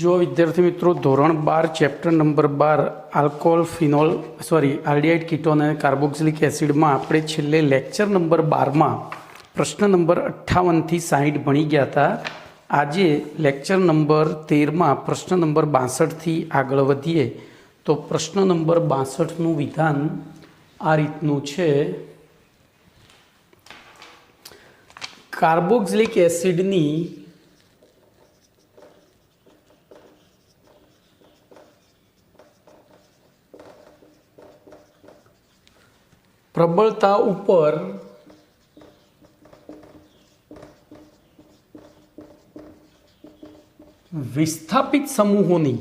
જો વિદ્યાર્થી મિત્રો ધોરણ 12 chapter number 12 alcohol phenol aldehyde ketone અને કાર્બોક્સિલિક એસિડમાં આપણે છેલ્લે લેક્ચર નંબર 12માં પ્રશ્ન નંબર 58 થી 60 ભણી ગયા હતા. આજે લેક્ચર નંબર 13માં પ્રશ્ન નંબર 62 થી આગળ વધીએ તો પ્રશ્ન નંબર 62નું વિધાન આ રીતનું છે. કાર્બોક્સિલિક એસિડની પ્રબળતા ઉપર વિસ્થાપિત સમૂહોની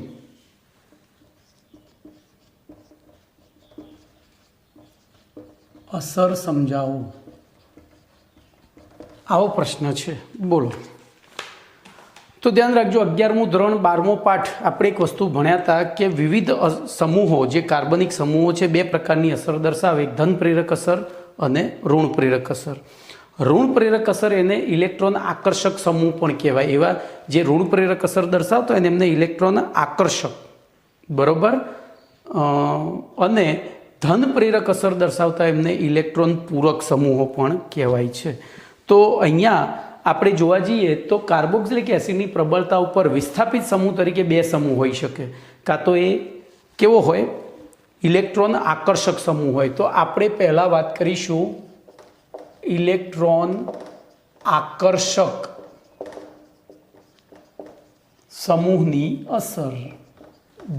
અસર સમજાવો. આવો પ્રશ્ન છે. બોલો. તો ધ્યાન રાખજો, 11મું ધોરણ 12મો પાઠ આપણે એક વસ્તુ ભણ્યા હતા કે વિવિધ સમૂહો જે કાર્બનિક સમૂહો છે બે પ્રકારની અસર દર્શાવે, ધન પ્રેરક અસર અને ઋણ પ્રેરક અસર. ઋણ પ્રેરક અસર એને ઇલેક્ટ્રોન આકર્ષક સમૂહ પણ કહેવાય. એવા જે ઋણ પ્રેરક અસર દર્શાવતો હોય એમને ઇલેક્ટ્રોન આકર્ષક, બરોબર, અને ધન પ્રેરક અસર દર્શાવતા એમને ઇલેક્ટ્રોન પૂરક સમૂહો પણ કહેવાય છે. તો અહીંયા આપણે જોવા જઈએ તો કાર્બોક્સિલિક એસિડની પ્રબળતા ઉપર વિસ્થાપિત સમૂહ તરીકે બે સમૂહ હોઈ શકે. કાં તો એ કેવો હોય, ઇલેક્ટ્રોન આકર્ષક સમૂહ હોય. તો આપણે પહેલાં વાત કરીશું ઇલેક્ટ્રોન આકર્ષક સમૂહની અસર.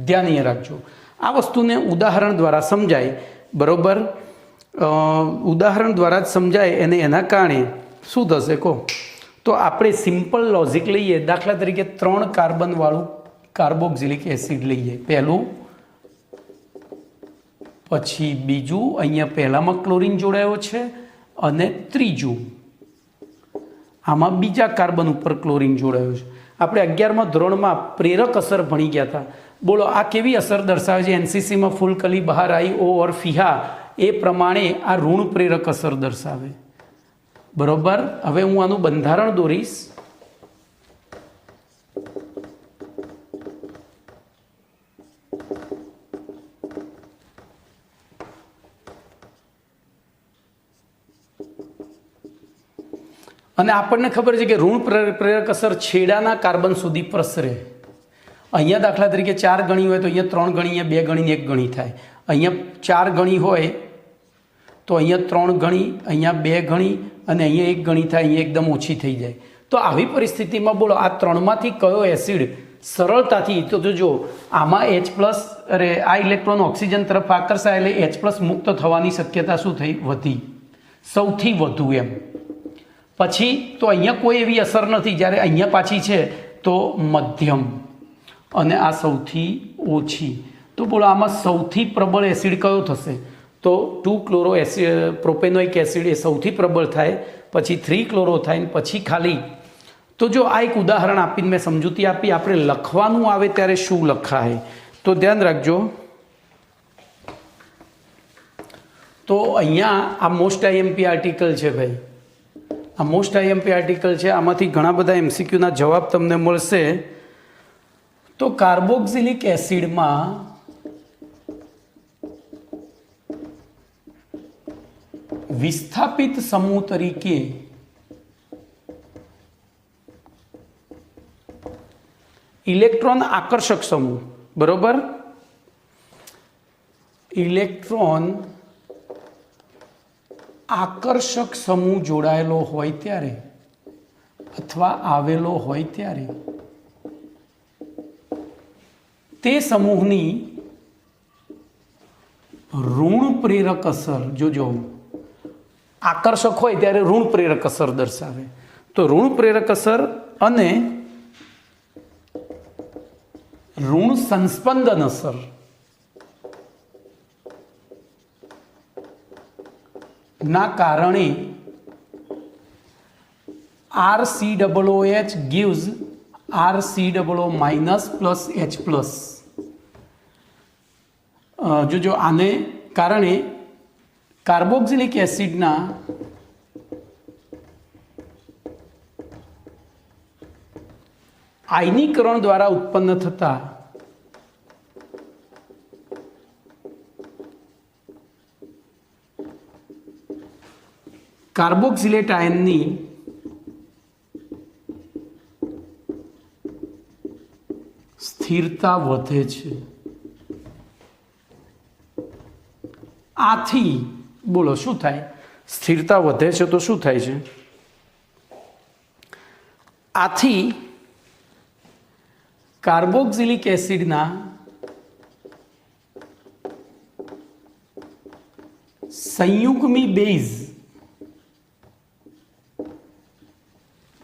ધ્યાન અહીંયા રાખજો, આ વસ્તુને ઉદાહરણ દ્વારા સમજાય, બરોબર. ઉદાહરણ દ્વારા જ સમજાય અને એના કારણે શું થશે કહો. તો આપણે સિમ્પલ લોજિક લઈએ. દાખલા તરીકે 3 કાર્બનવાળું કાર્બોક્સિલિક એસિડ લઈએ, પહેલું પછી બીજું, અહીંયા પહેલામાં ક્લોરીન જોડાયો છે, અને ત્રીજું આમાં બીજા કાર્બન ઉપર ક્લોરીન જોડાયો છે. આપણે 11મા ધોરણમાં પ્રેરક અસર ભણી ગયા હતા. બોલો આ કેવી અસર દર્શાવે છે? એનસીસીમાં ફૂલકલી બહાર આવી ઓ ઓર ફિહા, એ પ્રમાણે આ ઋણ પ્રેરક અસર દર્શાવે, બરોબર. હવે હું આનું બંધારણ દોરીશ. અને આપણને ખબર છે કે ઋણ પ્રેરક અસર છેડાના કાર્બન સુધી પ્રસરે. અહીંયા દાખલા તરીકે 4 ગણી હોય તો અહીંયા 3 ગણી, અહીંયા 2 ગણી ને 1 ગણી થાય. અહીંયા 4 ગણી હોય તો અહીંયા 3 ગણી, અહીંયા 2 ગણી અને અહીંયા 1 ગણી થાય, અહીંયા એકદમ ઓછી થઈ જાય. તો આવી પરિસ્થિતિમાં બોલો આ 3માંથી કયો એસિડ સરળતાથી, તો જો આમાં H+, આ ઇલેક્ટ્રોન ઓક્સિજન તરફ આકર્ષાય એટલે H+ મુક્ત થવાની શક્યતા શું થઈ? વધી, સૌથી વધુ એમ. પછી તો અહીંયા કોઈ એવી અસર નથી, જ્યારે અહીંયા પાછી છે તો મધ્યમ, અને આ સૌથી ઓછી. તો બોલો આમાં સૌથી પ્રબળ એસિડ કયો થશે? તો 2-ક્લોરો પ્રોપેનોઇક એસિડ એ સૌથી પ્રબળ થાય, પછી 3-ક્લોરો થાય, પછી ખાલી. તો જો આ એક ઉદાહરણ આપીને મેં સમજૂતી આપી. આપણે લખવાનું આવે ત્યારે શું લખાય તો ધ્યાન રાખજો. તો અહીંયા આ મોસ્ટ આઈએમપી આર્ટિકલ છે ભાઈ, આ મોસ્ટ આઈએમપી આર્ટિકલ છે. આમાંથી ઘણા બધા MCQના જવાબ તમને મળશે. તો કાર્બોક્સિલિક એસિડમાં વિસ્થાપિત સમૂહ તરીકે ઇલેક્ટ્રોન આકર્ષક સમૂહ, બરોબર, ઇલેક્ટ્રોન આકર્ષક સમૂહ જોડાયેલો હોય ત્યારે અથવા આવેલો હોય ત્યારે તે સમૂહની ઋણ પ્રેરક અસર, જોજો આકર્ષક હોય ત્યારે ઋણ પ્રેરક અસર દર્શાવે. તો ઋણ પ્રેરક અસર અને ઋણ સંસ્પંદન અસર ના કારણે RCOOH gives RCOO minus plus H plus. જોજો આને કારણે કાર્બોક્સિલિક એસિડના આયનીકરણ દ્વારા ઉત્પન્ન થતા કાર્બોક્સિલેટ આયનની સ્થિરતા વધે છે। આથી બોલો શું થાય? સ્થિરતા વધે છે તો શું થાય છે? આથી કાર્બોક્સિલિક એસિડના સંયુગ્મી બેઝ,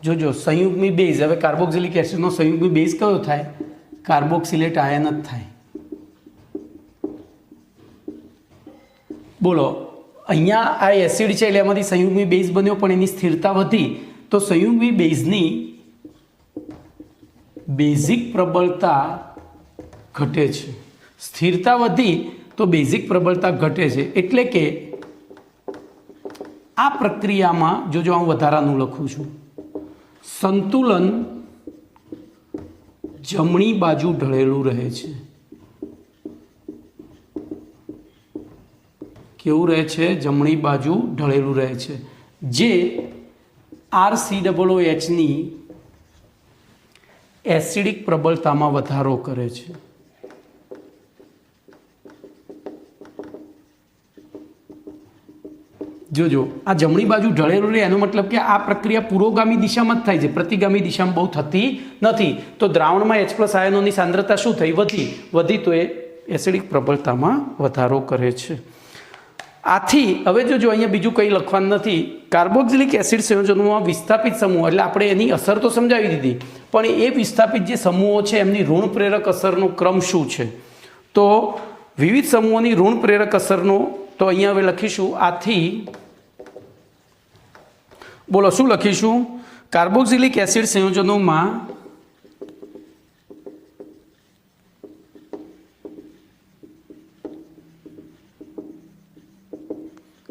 જોજો સંયુગ્મી બેઝ, હવે કાર્બોક્સિલિક એસિડનો સંયુગ્મી બેઝ કયો થાય? કાર્બોક્સિલેટ આયન જ થાય। બોલો અહીંયા આ એસિડ છે એટલે એમાંથી સંયુગ્મી બેઝ બન્યો, પણ એની સ્થિરતા વધી તો સંયુગ્મી બેઝની બેઝિક પ્રબળતા ઘટે છે। સ્થિરતા વધી તો બેઝિક પ્રબળતા ઘટે છે, એટલે કે આ પ્રક્રિયામાં જોજો હું વધારાનું લખું છું, સંતુલન જમણી બાજુ ઢળેલું રહે છે। કેવું રહે છે? જમણી બાજુ ઢળેલું રહે છે, જે RCOOH ની એસિડિક પ્રબળતામાં વધારો કરે છે। જોજો આ જમણી બાજુ ઢળેલું રહે એનો મતલબ કે આ પ્રક્રિયા પુરોગામી દિશામાં જ થાય છે, પ્રતિગામી દિશામાં બહુ થતી નથી। તો દ્રાવણમાં H+ આયનોની સાંદ્રતા શું થઈ? વધી તો એ એસિડિક પ્રબળતામાં વધારો કરે છે। આથી હવે જોજો અહીંયા બીજું કંઈ લખવાનું નથી। કાર્બોક્સિલિક એસિડ સંયોજનોમાં વિસ્થાપિત સમૂહ, એટલે આપણે એની અસર તો સમજાવી દીધી, પણ એ વિસ્થાપિત જે સમૂહો છે એમની ઋણ પ્રેરક અસરનો ક્રમ શું છે? તો વિવિધ સમૂહોની ઋણ પ્રેરક અસરનો તો અહીંયા હવે લખીશું આથી, બોલો શું લખીશું? કાર્બોક્સિલિક એસિડ સંયોજનોમાં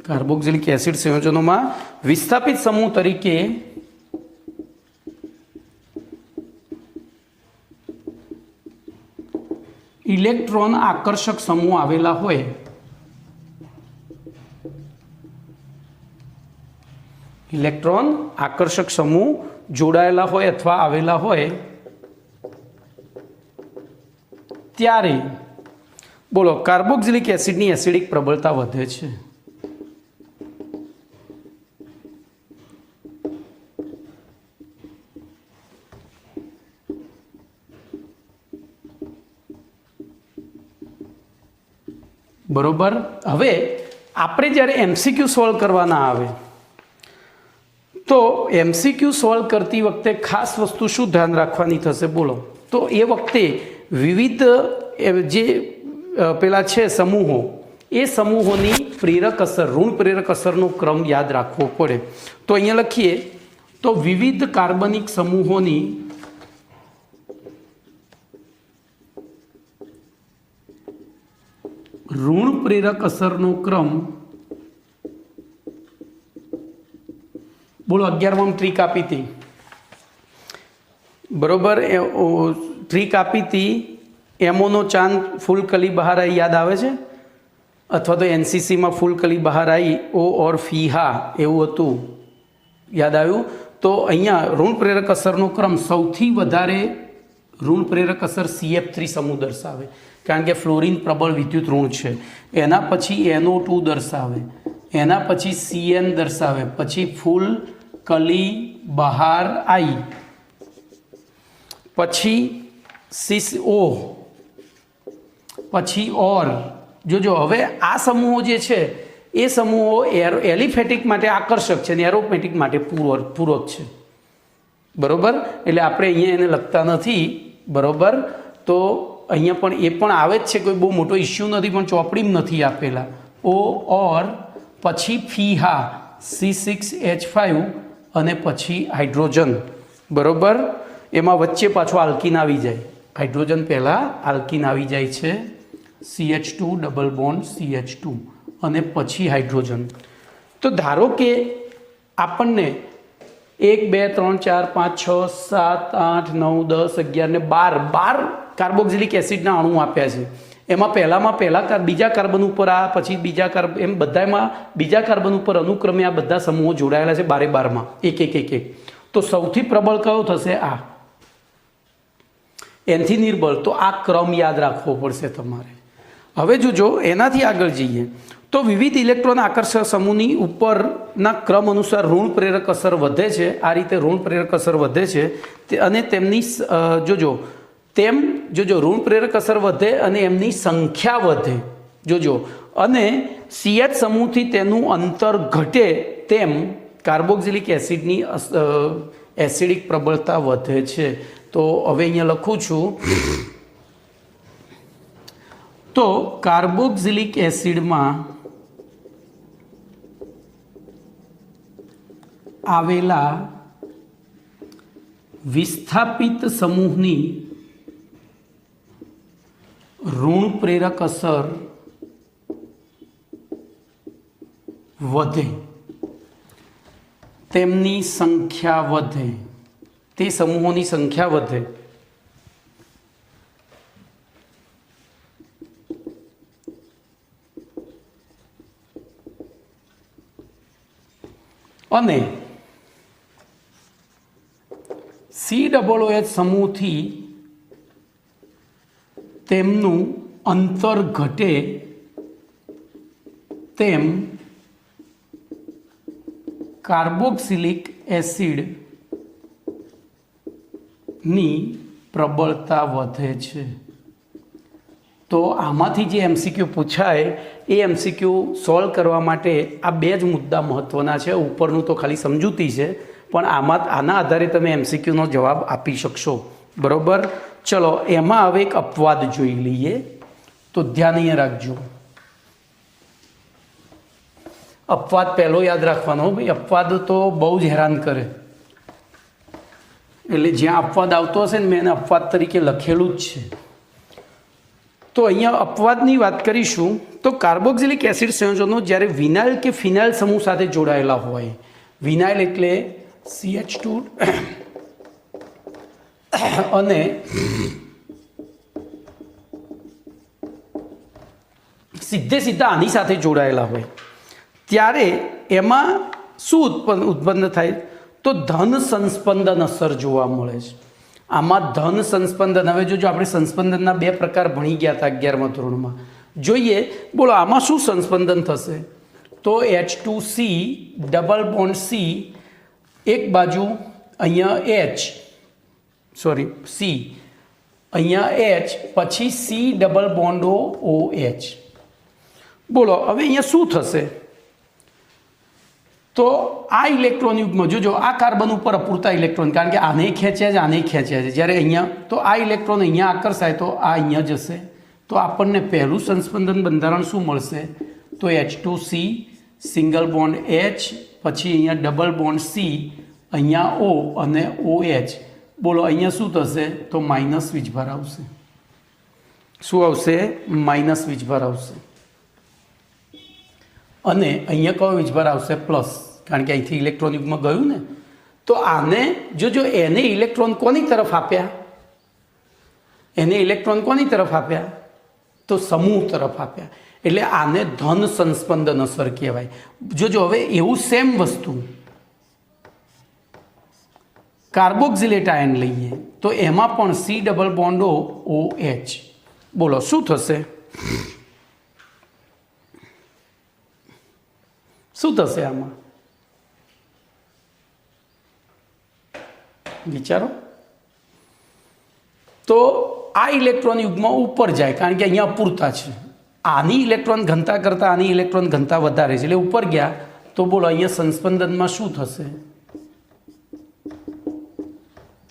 કાર્બોક્સિલિક એસિડ સંયોજનોમાં વિસ્થાપિત સમૂહ તરીકે ઇલેક્ટ્રોન આકર્ષક સમૂહ આવેલા હોય, ઇલેક્ટ્રોન આકર્ષક સમૂહ જોડાયેલા હોય અથવા આવેલા હોય ત્યારે બોલો કાર્બોક્સિલિક એસિડની એસિડિક પ્રબળતા વધે છે। બરોબર। હવે આપણે જ્યારે MCQ સોલ્વ કરવાના આવે તો MCQ સોલ્વ કરતી વખતે ખાસ વસ્તુ શું ધ્યાન રાખવાની થશે બોલો? તો એ વખતે વિવિધ જે પેલા છે સમૂહો, એ સમૂહોની પ્રેરક અસર, ઋણ પ્રેરક અસરનો ક્રમ યાદ રાખવો પડે। તો અહીંયા લખીએ તો વિવિધ કાર્બનિક સમૂહોની ઋણ પ્રેરક અસરનો ક્રમ, બોલો 11માં ટ્રીક આપી હતી, બરોબર? ટ્રીક આપી હતી, એમોનો ચાંદ ફૂલકલી બહાર આવી, યાદ આવે છે? અથવા તો NCCમાં ફૂલકલી બહાર આવી, ઓ ઓર ફીહા એવું હતું, યાદ આવ્યું? તો અહીંયા ઋણ પ્રેરક અસરનો ક્રમ સૌથી વધારે ઋણ પ્રેરક અસર CF3 સમૂહ દર્શાવે, કારણ કે ફ્લોરિન પ્રબળ વિદ્યુત ઋણ છે। એના પછી NO2 દર્શાવે, એના પછી CN દર્શાવે, પછી ફૂલ કલી બહાર આવી, પછી CSO, પછી ઓર। જોજો હવે આ સમૂહો જે છે એ સમૂહો એલિફેટિક માટે આકર્ષક છે અને એરોમેટિક માટે પૂરક છે, બરોબર? એટલે આપણે અહીંયા એને લખતા નથી, બરોબર? તો અહીંયા પણ એ પણ આવે જ છે, કોઈ બહુ મોટો ઇસ્યુ નથી, પણ ચોપડીમાં નથી આપેલા। ઓ ઓર, પછી ફીહા C6H5 અને પછી હાઇડ્રોજન, બરોબર? એમાં વચ્ચે પાછો આલ્કીન આવી જાય, હાઇડ્રોજન પહેલાં આલ્કીન આવી જાય છે, CH2 ડબલ બોન્ડ CH2 અને પછી હાઇડ્રોજન। તો ધારો કે આપણને 1 2 3 4 5 6 7 8 9 10 11 ને 12 કાર્બોક્સિલિક એસિડના અણુ આપ્યા છે. એમાં પહેલા બીજા કાર્બન ઉપર આ, પછી બીજા કાર્બન, એમ બધામાં બીજા કાર્બન ઉપર અનુક્રમે આ બધા સમૂહો જોડાયેલા છે 12 એક એક એક એક. તો સૌથી પ્રબળ કયો થશે? આ. એનાથી નિર્બળ. તો આ ક્રમ યાદ રાખવો પડશે તમારે. હવે જોજો એનાથી આગળ જઈએ તો વિવિધ ઇલેક્ટ્રોન આકર્ષક સમૂહની ઉપરના ક્રમ અનુસાર ઋણ પ્રેરક અસર વધે છે. આ રીતે ઋણ પ્રેરક અસર વધે છે અને તેમની જોજો ઋણ પ્રેરક અસર વધે અને એમની સંખ્યા વધે. જોજો, અને CH સમૂહથી તેનું અંતર ઘટે તેમ કાર્બોક્સિલિક એસિડની એસિડિક પ્રબળતા વધે છે. તો હવે અહીંયા લખું છું. તો કાર્બોક્સિલિક એસિડમાં આવેલા વિસ્થાપિત સમૂહની ઋણ પ્રેરક અસર વધે, તેમની સંખ્યા વધે, તે સમૂહોની સંખ્યા વધે. અને COOH સમૂહથી તેમનું અંતર ઘટે તેમ કાર્બોક્સિલિક એસિડની પ્રબળતા વધે છે. તો આમાંથી જે MCQ પૂછાય એ MCQ સોલ્વ કરવા માટે આ બે જ મુદ્દા મહત્ત્વના છે. ઉપરનું તો ખાલી સમજૂતી છે, પણ આના આધારે તમે MCQનો જવાબ આપી શકશો. બરાબર? ચલો, એમાં હવે એક અપવાદ જોઈ લઈએ. તો ધ્યાન અહીંયા રાખજો. અપવાદ પહેલો યાદ રાખવાનો. ભાઈ, અપવાદ તો બહુ જ હેરાન કરે. એટલે જ્યાં અપવાદ આવતો હશે ને, મેં એને અપવાદ તરીકે લખેલું જ છે. તો અહીંયા અપવાદની વાત કરીશું. તો કાર્બોક્સિલિક એસિડ સંયોજનો જ્યારે વિનાઇલ કે ફિનાઇલ સમૂહ સાથે જોડાયેલા હોય, વિનાઇલ એટલે CH2 અને સીધા આની સાથે જોડાયેલા હોય, ત્યારે એમાં શું ઉત્પન્ન થાય? તો ધન સંસ્પંદન અસર જોવા મળે છે. આમાં ધન સંસ્પંદન, હવે જોજો આપણે સંસ્પંદનના બે પ્રકાર ભણી ગયા હતા 11મા ધોરણમાં. જોઈએ, બોલો આમાં શું સંસ્પંદન થશે? તો H2C ડબલ બોન્ડ C એક બાજુ, અહીંયા C, અહીંયા H, પછી C ડબલ બોન્ડ OH. બોલો હવે અહીંયા શું થશે? તો આ ઇલેક્ટ્રોન યુગ્મ, જોજો આ કાર્બન ઉપર અપૂરતા ઇલેક્ટ્રોન, કારણ કે આને ખેંચ્યા છે, આને ખેંચ્યા છે. જ્યારે અહીંયા તો આ ઇલેક્ટ્રોન અહીંયા આકર્ષાય તો આ અહીંયા જશે. તો આપણને પહેલું સંસ્પંદન બંધારણ શું મળશે? તો H2C સિંગલ બોન્ડ H, પછી અહીંયા ડબલ બોન્ડ C, અહીંયા O અને OH. બોલો અહીંયા શું થશે? તો માઇનસ વીજભાર આવશે. શું આવશે? માઇનસ વીજભાર આવશે. અને અહીંયા કયો વીજભાર આવશે? પ્લસ, કારણ કે અહીંથી ઇલેક્ટ્રોન યુગમાં ગયું ને. તો આને જોજો, એને ઇલેક્ટ્રોન કોની તરફ આપ્યા? એને ઇલેક્ટ્રોન કોની તરફ આપ્યા? તો સમૂહ તરફ આપ્યા. એટલે આને ધન સંસ્પંદન અસર કહેવાય. જોજો હવે એવું સેમ વસ્તુ કાર્બોક્સિલેટ આયન લઈએ તો એમાં પણ C ડબલ બોન્ડ OH. બોલો શું થશે? શું થશે આમાં? વિચારો. તો આ ઇલેક્ટ્રોન યુગમાં ઉપર જાય, કારણ કે અહીંયા અપૂરતા છે. આની ઇલેક્ટ્રોન ઘનતા કરતાં આની ઇલેક્ટ્રોન ઘનતા વધારે છે, એટલે ઉપર ગયા. તો બોલો અહીંયા સંસ્પંદનમાં શું થશે?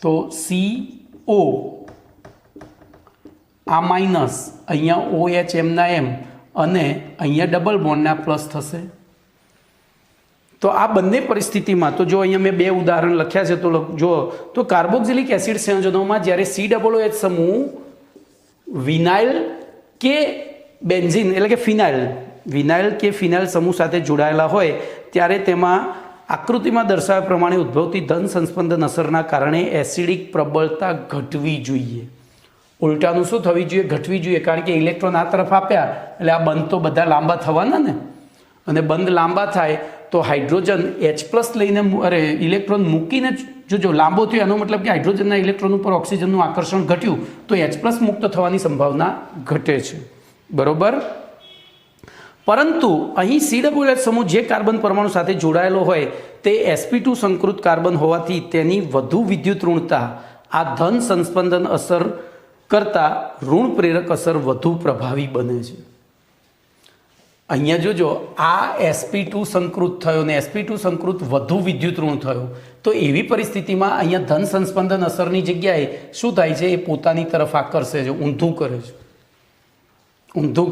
તો CO આ માઇનસ, અહીંયા OH એમના એમ, અને અહીંયા ડબલ બોન્ડના પ્લસ થશે. તો આ બંને પરિસ્થિતિમાં તો જો અહીંયા મેં બે ઉદાહરણ લખ્યા છે, તો જો તો કાર્બોક્સિલિક એસિડ સંયોજનોમાં જ્યારે COOH સમૂહ વિનાઇલ કે બેન્ઝીન એટલે કે વિનાઇલ કે ફિનાઇલ સમૂહ સાથે જોડાયેલા હોય ત્યારે તેમાં આકૃતિમાં દર્શાવ્યા પ્રમાણે ઉદ્ભવતી ધન સંસ્પંદન અસરના કારણે એસિડિક પ્રબળતા ઘટવી જોઈએ. ઉલટાનું શું થવી જોઈએ? ઘટવી જોઈએ, કારણ કે ઇલેક્ટ્રોન આ તરફ આપ્યા એટલે આ બંધ તો બધા લાંબા થવાના ને, અને બંધ લાંબા થાય તો હાઇડ્રોજન H+ લઈને ઇલેક્ટ્રોન મૂકીને જો લાંબો થયો એનો મતલબ કે હાઇડ્રોજનના ઇલેક્ટ્રોન ઉપર ઓક્સિજનનું આકર્ષણ ઘટ્યું તો H+ મુક્ત થવાની સંભાવના ઘટે છે. બરોબર. પરંતુ અહીં COOH સમૂહ જે કાર્બન પરમાણુ સાથે જોડાયેલો હોય તે sp2 સંકૃત કાર્બન હોવાથી તેની વધુ વિદ્યુત ઋણતા આ ધન સંસ્પંદન અસર કરતાં ઋણ પ્રેરક અસર વધુ પ્રભાવી બને છે. અહીંયા જોજો, આ sp2 સંકૃત થયો ને sp2 સંકૃત વધુ વિદ્યુત ઋણ થયો, તો એવી પરિસ્થિતિમાં અહીંયા ધન સંસ્પંદન અસરની જગ્યાએ શું થાય છે? એ પોતાની તરફ આકર્ષે છે, ઊંધું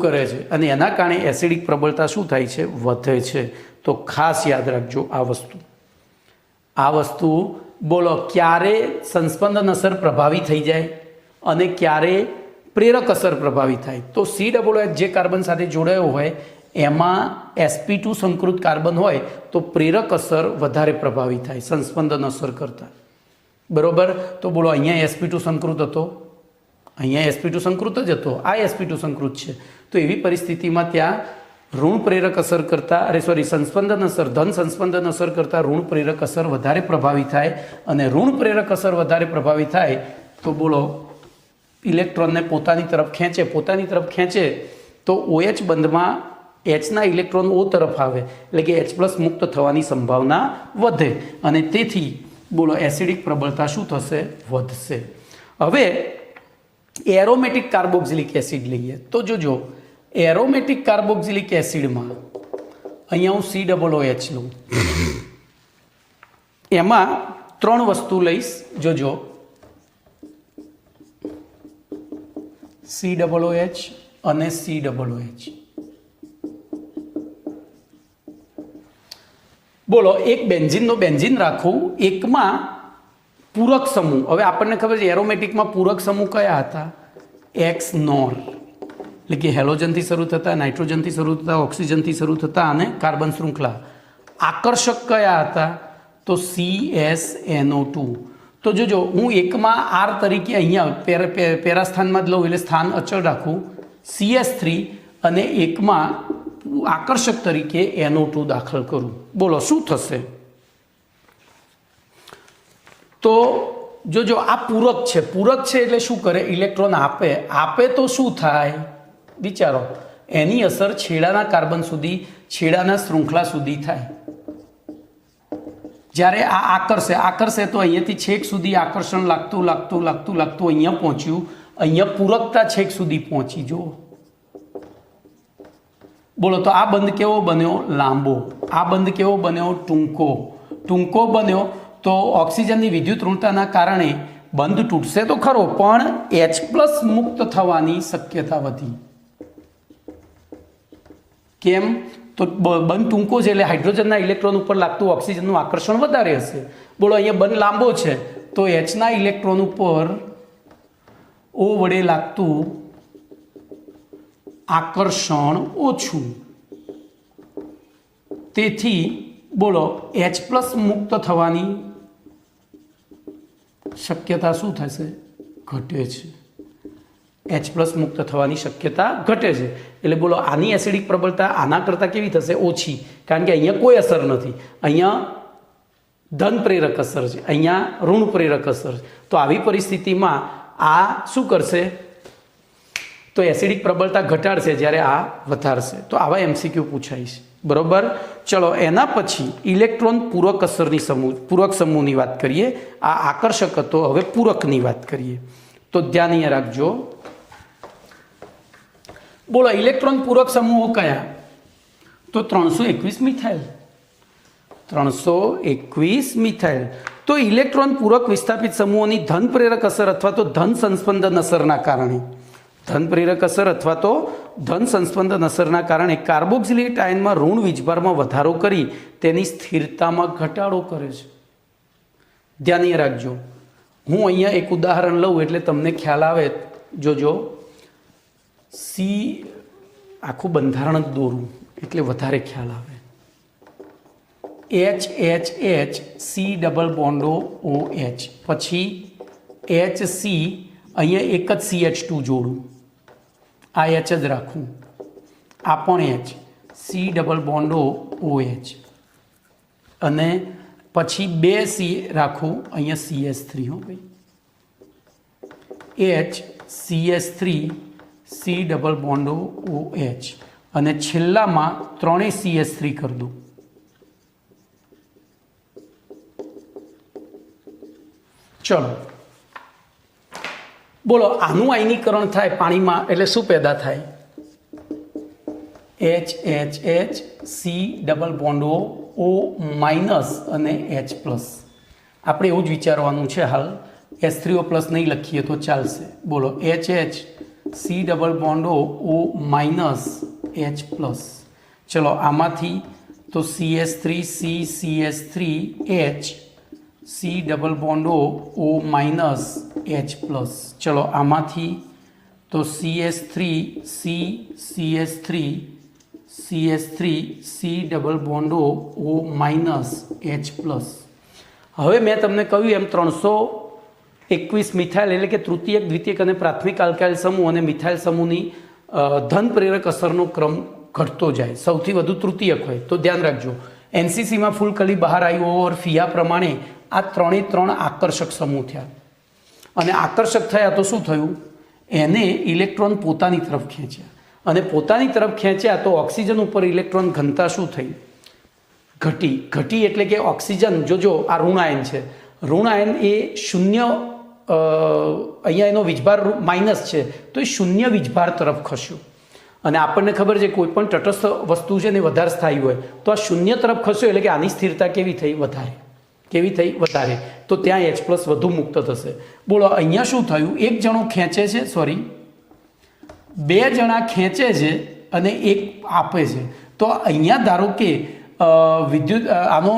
કરે છે અને એના કારણે એસિડિક પ્રબળતા શું થાય છે? વધે છે. તો ખાસ યાદ રાખજો આ વસ્તુ બોલો, ક્યારે સંસ્પંદન અસર પ્રભાવી થઈ જાય અને ક્યારે પ્રેરક અસર પ્રભાવી થાય? તો COOH જે કાર્બન સાથે જોડાયો હોય એમાં sp2 સંકૃત કાર્બન હોય તો પ્રેરક અસર વધારે પ્રભાવી થાય સંસ્પંદન અસર કરતાં. બરોબર. તો બોલો, અહીંયા sp2 સંકૃત હતો, અહીંયા sp2 સંકૃત જ હતો, આ sp2 સંકૃત છે. તો એવી પરિસ્થિતિમાં ત્યાં ઋણ પ્રેરક અસર કરતાં સંસ્પંદન અસર, ધન સંસ્પંદન અસર કરતાં ઋણ પ્રેરક અસર વધારે પ્રભાવી થાય, અને ઋણ પ્રેરક અસર વધારે પ્રભાવી થાય તો બોલો, ઇલેક્ટ્રોનને પોતાની તરફ ખેંચે તો OH બંધમાં Hના ઇલેક્ટ્રોન O તરફ આવે એટલે કે H+ મુક્ત થવાની સંભાવના વધે, અને તેથી બોલો એસિડિક પ્રબળતા શું થશે? વધશે. હવે એરોમેટિક કાર્બોક્સિલિક એસિડ લઈએ તો જોજો, એરોમેટિક કાર્બોક્સિલિક એસિડમાં અહીંયા હું COOH લઉં, એમાં 3 વસ્તુ લઈશ. જોજો, COOH અને COOH. બોલો, એક બેન્ઝીનનો બેન્ઝીન રાખું, એકમાં પૂરક સમૂહ. હવે આપણને ખબર છે એરોમેટિકમાં પૂરક સમૂહ કયા હતા? X નોર, એટલે કે હેલોજનથી શરૂ થતા, નાઇટ્રોજનથી શરૂ થતા, ઓક્સિજનથી શરૂ થતા અને કાર્બન શૃંખલા. આકર્ષક કયા હતા? તો CsNO2. તો જોજો, હું એકમાં R તરીકે અહીંયા પેરાસ્થાનમાં જ લઉં એટલે સ્થાન અચળ રાખું, CS3, અને એકમાં આકર્ષક તરીકે NO2 દાખલ કરું. બોલો શું થશે? તો જોજો, આ પૂરક છે એટલે શું કરે? ઇલેક્ટ્રોન આપે તો શું થાય? વિચારો, એની અસર છેડાના કાર્બન સુધી, છેડાના શૃંખલા સુધી થાય. જ્યારે આ આકર્ષે તો અહીંયાથી છેક સુધી આકર્ષણ લાગતું અહીંયા પહોંચ્યું, અહીંયા પૂરકતા છેક સુધી પહોંચી. જુઓ, બોલો, તો આ બંધ કેવો બન્યો? લાંબો. આ બંધ કેવો બન્યો? ટૂંકો બન્યો. તો ઓક્સિજનની વિદ્યુત ઋણતાના કારણે બંધ તૂટશે તો ખરો, પણ H+ મુક્ત થવાની શક્યતા વધી. કેમ? તો બંધ ટૂંકો છે એટલે હાઇડ્રોજનના ઇલેક્ટ્રોન ઉપર લાગતું ઓક્સિજનનું આકર્ષણ વધારે હશે. બોલો, અહીંયા બંધ લાંબો છે તો Hના ઇલેક્ટ્રોન ઉપર O વડે લાગતું આકર્ષણ ઓછું. તેથી બોલો, H+ મુક્ત થવાની શક્યતા શું થશે? ઘટે છે. H+ મુક્ત થવાની શક્યતા ઘટે છે. એટલે બોલો, આની એસિડિક પ્રબળતા આના કરતાં કેવી થશે? ઓછી, કારણ કે અહીંયા કોઈ અસર નથી. અહીંયા ધન પ્રેરક અસર છે, અહીંયા ઋણ પ્રેરક અસર છે. તો આવી પરિસ્થિતિમાં આ શું કરશે? તો એસિડિક પ્રબળતા ઘટાડશે, જ્યારે આ વધારશે. તો આવા MCQ પૂછાય છે. બરોબર. ચલો, એના પછી ઇલેક્ટ્રોન પૂરક સમૂહની વાત કરીએ. આ આકર્ષક હતો, હવે પૂરકની વાત કરીએ. તો ધ્યાન અહીંયા રાખજો. બોલો, ઇલેક્ટ્રોન પૂરક સમૂહો કયા? તો 321 મિથાઇલ. 321 મિથાઇલ. તો ઇલેક્ટ્રોન પૂરક વિસ્થાપિત સમૂહોની ધન પ્રેરક અસર અથવા તો ધન સંસ્પંદન અસરના કારણે કાર્બોક્સિલેટ આયનમાં ઋણ વીજભારમાં વધારો કરી તેની સ્થિરતામાં ઘટાડો કરે છે. ધ્યાન રાખજો. હું અહીંયા એક ઉદાહરણ લઉં એટલે તમને ખ્યાલ આવે. જોજો, આખું બંધારણ જ દોરું એટલે વધારે ખ્યાલ આવે. HHC ડબલ બોન્ડો OH, પછી HC, અહીંયા એક જ CH2 જોડું, આ H જ રાખું, આ પણ H, C ડબલ બોન્ડો OH, અને પછી બે C રાખું, અહીંયા CS3 હો ભાઈ, HCS3 C ડબલ બોન્ડો OH, અને છેલ્લામાં ત્રણેય CS3 કરી દઉં. ચલો બોલો, આનું આયનીકરણ થાય પાણીમાં એટલે શું પેદા થાય? HHH C ડબલ બોન્ડો O માઇનસ અને H પ્લસ. આપણે એવું જ વિચારવાનું છે હાલ, H3O પ્લસ નહીં લખીએ તો ચાલશે. બોલો, HH C ડબલ બોન્ડો O માઇનસ H પ્લસ. ચલો આમાંથી તો CS3 C CS3 H C double બોન્ડો O માઇનસ H પ્લસ. ચલો આમાંથી તો CS3 C CS3 CS3 C double બોન્ડો O માઇનસ H પ્લસ. હવે મેં તમને કહ્યું એમ 321 મિથાઇલ એટલે કે તૃતીયક, દ્વિતીયક અને પ્રાથમિક આલ્કાઇલ સમૂહ અને મિથાઇલ સમૂહની ધન પ્રેરક અસરનો ક્રમ ઘટતો જાય. સૌથી વધુ તૃતીયક હોય તો ધ્યાન રાખજો. એનસીસીમાં ફૂલ કલી બહાર આવ્યું ઓર ફિયા પ્રમાણે આ ત્રણ આકર્ષક સમૂહ થયા, અને આકર્ષક થયા તો શું થયું? એને ઇલેક્ટ્રોન પોતાની તરફ ખેંચ્યા, અને પોતાની તરફ ખેંચ્યા તો ઓક્સિજન ઉપર ઇલેક્ટ્રોન ઘનતા શું થઈ? ઘટી. એટલે કે ઓક્સિજન, જોજો આ ઋણ આયન છે, ઋણ આયન એ શૂન્ય, અહીંયા એનો વીજભાર માઇનસ છે તો એ શૂન્ય વીજભાર તરફ ખસ્યું. અને આપણને ખબર છે કોઈ પણ તટસ્થ વસ્તુ છે ને વધારે સ્થાયી હોય તો આ શૂન્ય તરફ ખસ્યો એટલે કે આની સ્થિરતા કેવી થઈ? વધારે. કેવી થઈ? વધારે. તો ત્યાં H પ્લસ વધુ મુક્ત થશે. બોલો અહીંયા શું થયું? એક જણો ખેંચે છે, સોરી, બે જણા ખેંચે છે અને એક આપે છે. તો અહીંયા ધારો કે વિદ્યુત આનો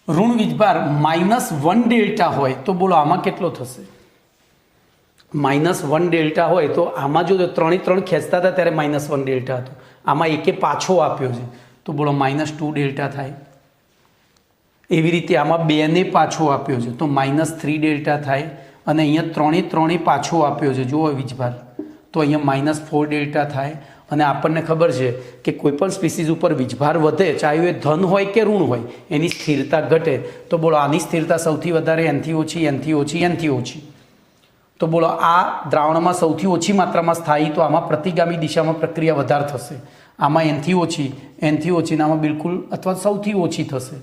ઋણ વીજભાર -1 ડેલ્ટા હોય તો બોલો આમાં કેટલો થશે? -1 ડેલ્ટા હોય તો આમાં જો ત્રણે ખેંચતા હતા ત્યારે -1 ડેલ્ટા હતો, આમાં એકે પાછો આપ્યો છે તો બોલો -2 ડેલ્ટા થાય. એવી રીતે આમાં બેને પાછો આપ્યો છે તો -3 ડેલ્ટા થાય, અને અહીંયા ત્રણે પાછો આપ્યો છે જુઓ વીજભાર, તો અહીંયા -4 ડેલ્ટા થાય. અને આપણને ખબર છે કે કોઈ પણ સ્પીસીઝ ઉપર વીજભાર વધે, ચાહે એ ધન હોય કે ઋણ હોય, એની સ્થિરતા ઘટે. તો બોલો આની સ્થિરતા સૌથી વધારે એનથી ઓછી, એનથી ઓછી, એનથી ઓછી. તો બોલો આ દ્રાવણમાં સૌથી ઓછી માત્રામાં સ્થાયી, તો આમાં પ્રતિગામી દિશામાં પ્રક્રિયા વધારે થશે. આમાં એનથી ઓછી, એનથી ઓછી, આમાં બિલકુલ અથવા સૌથી ઓછી થશે.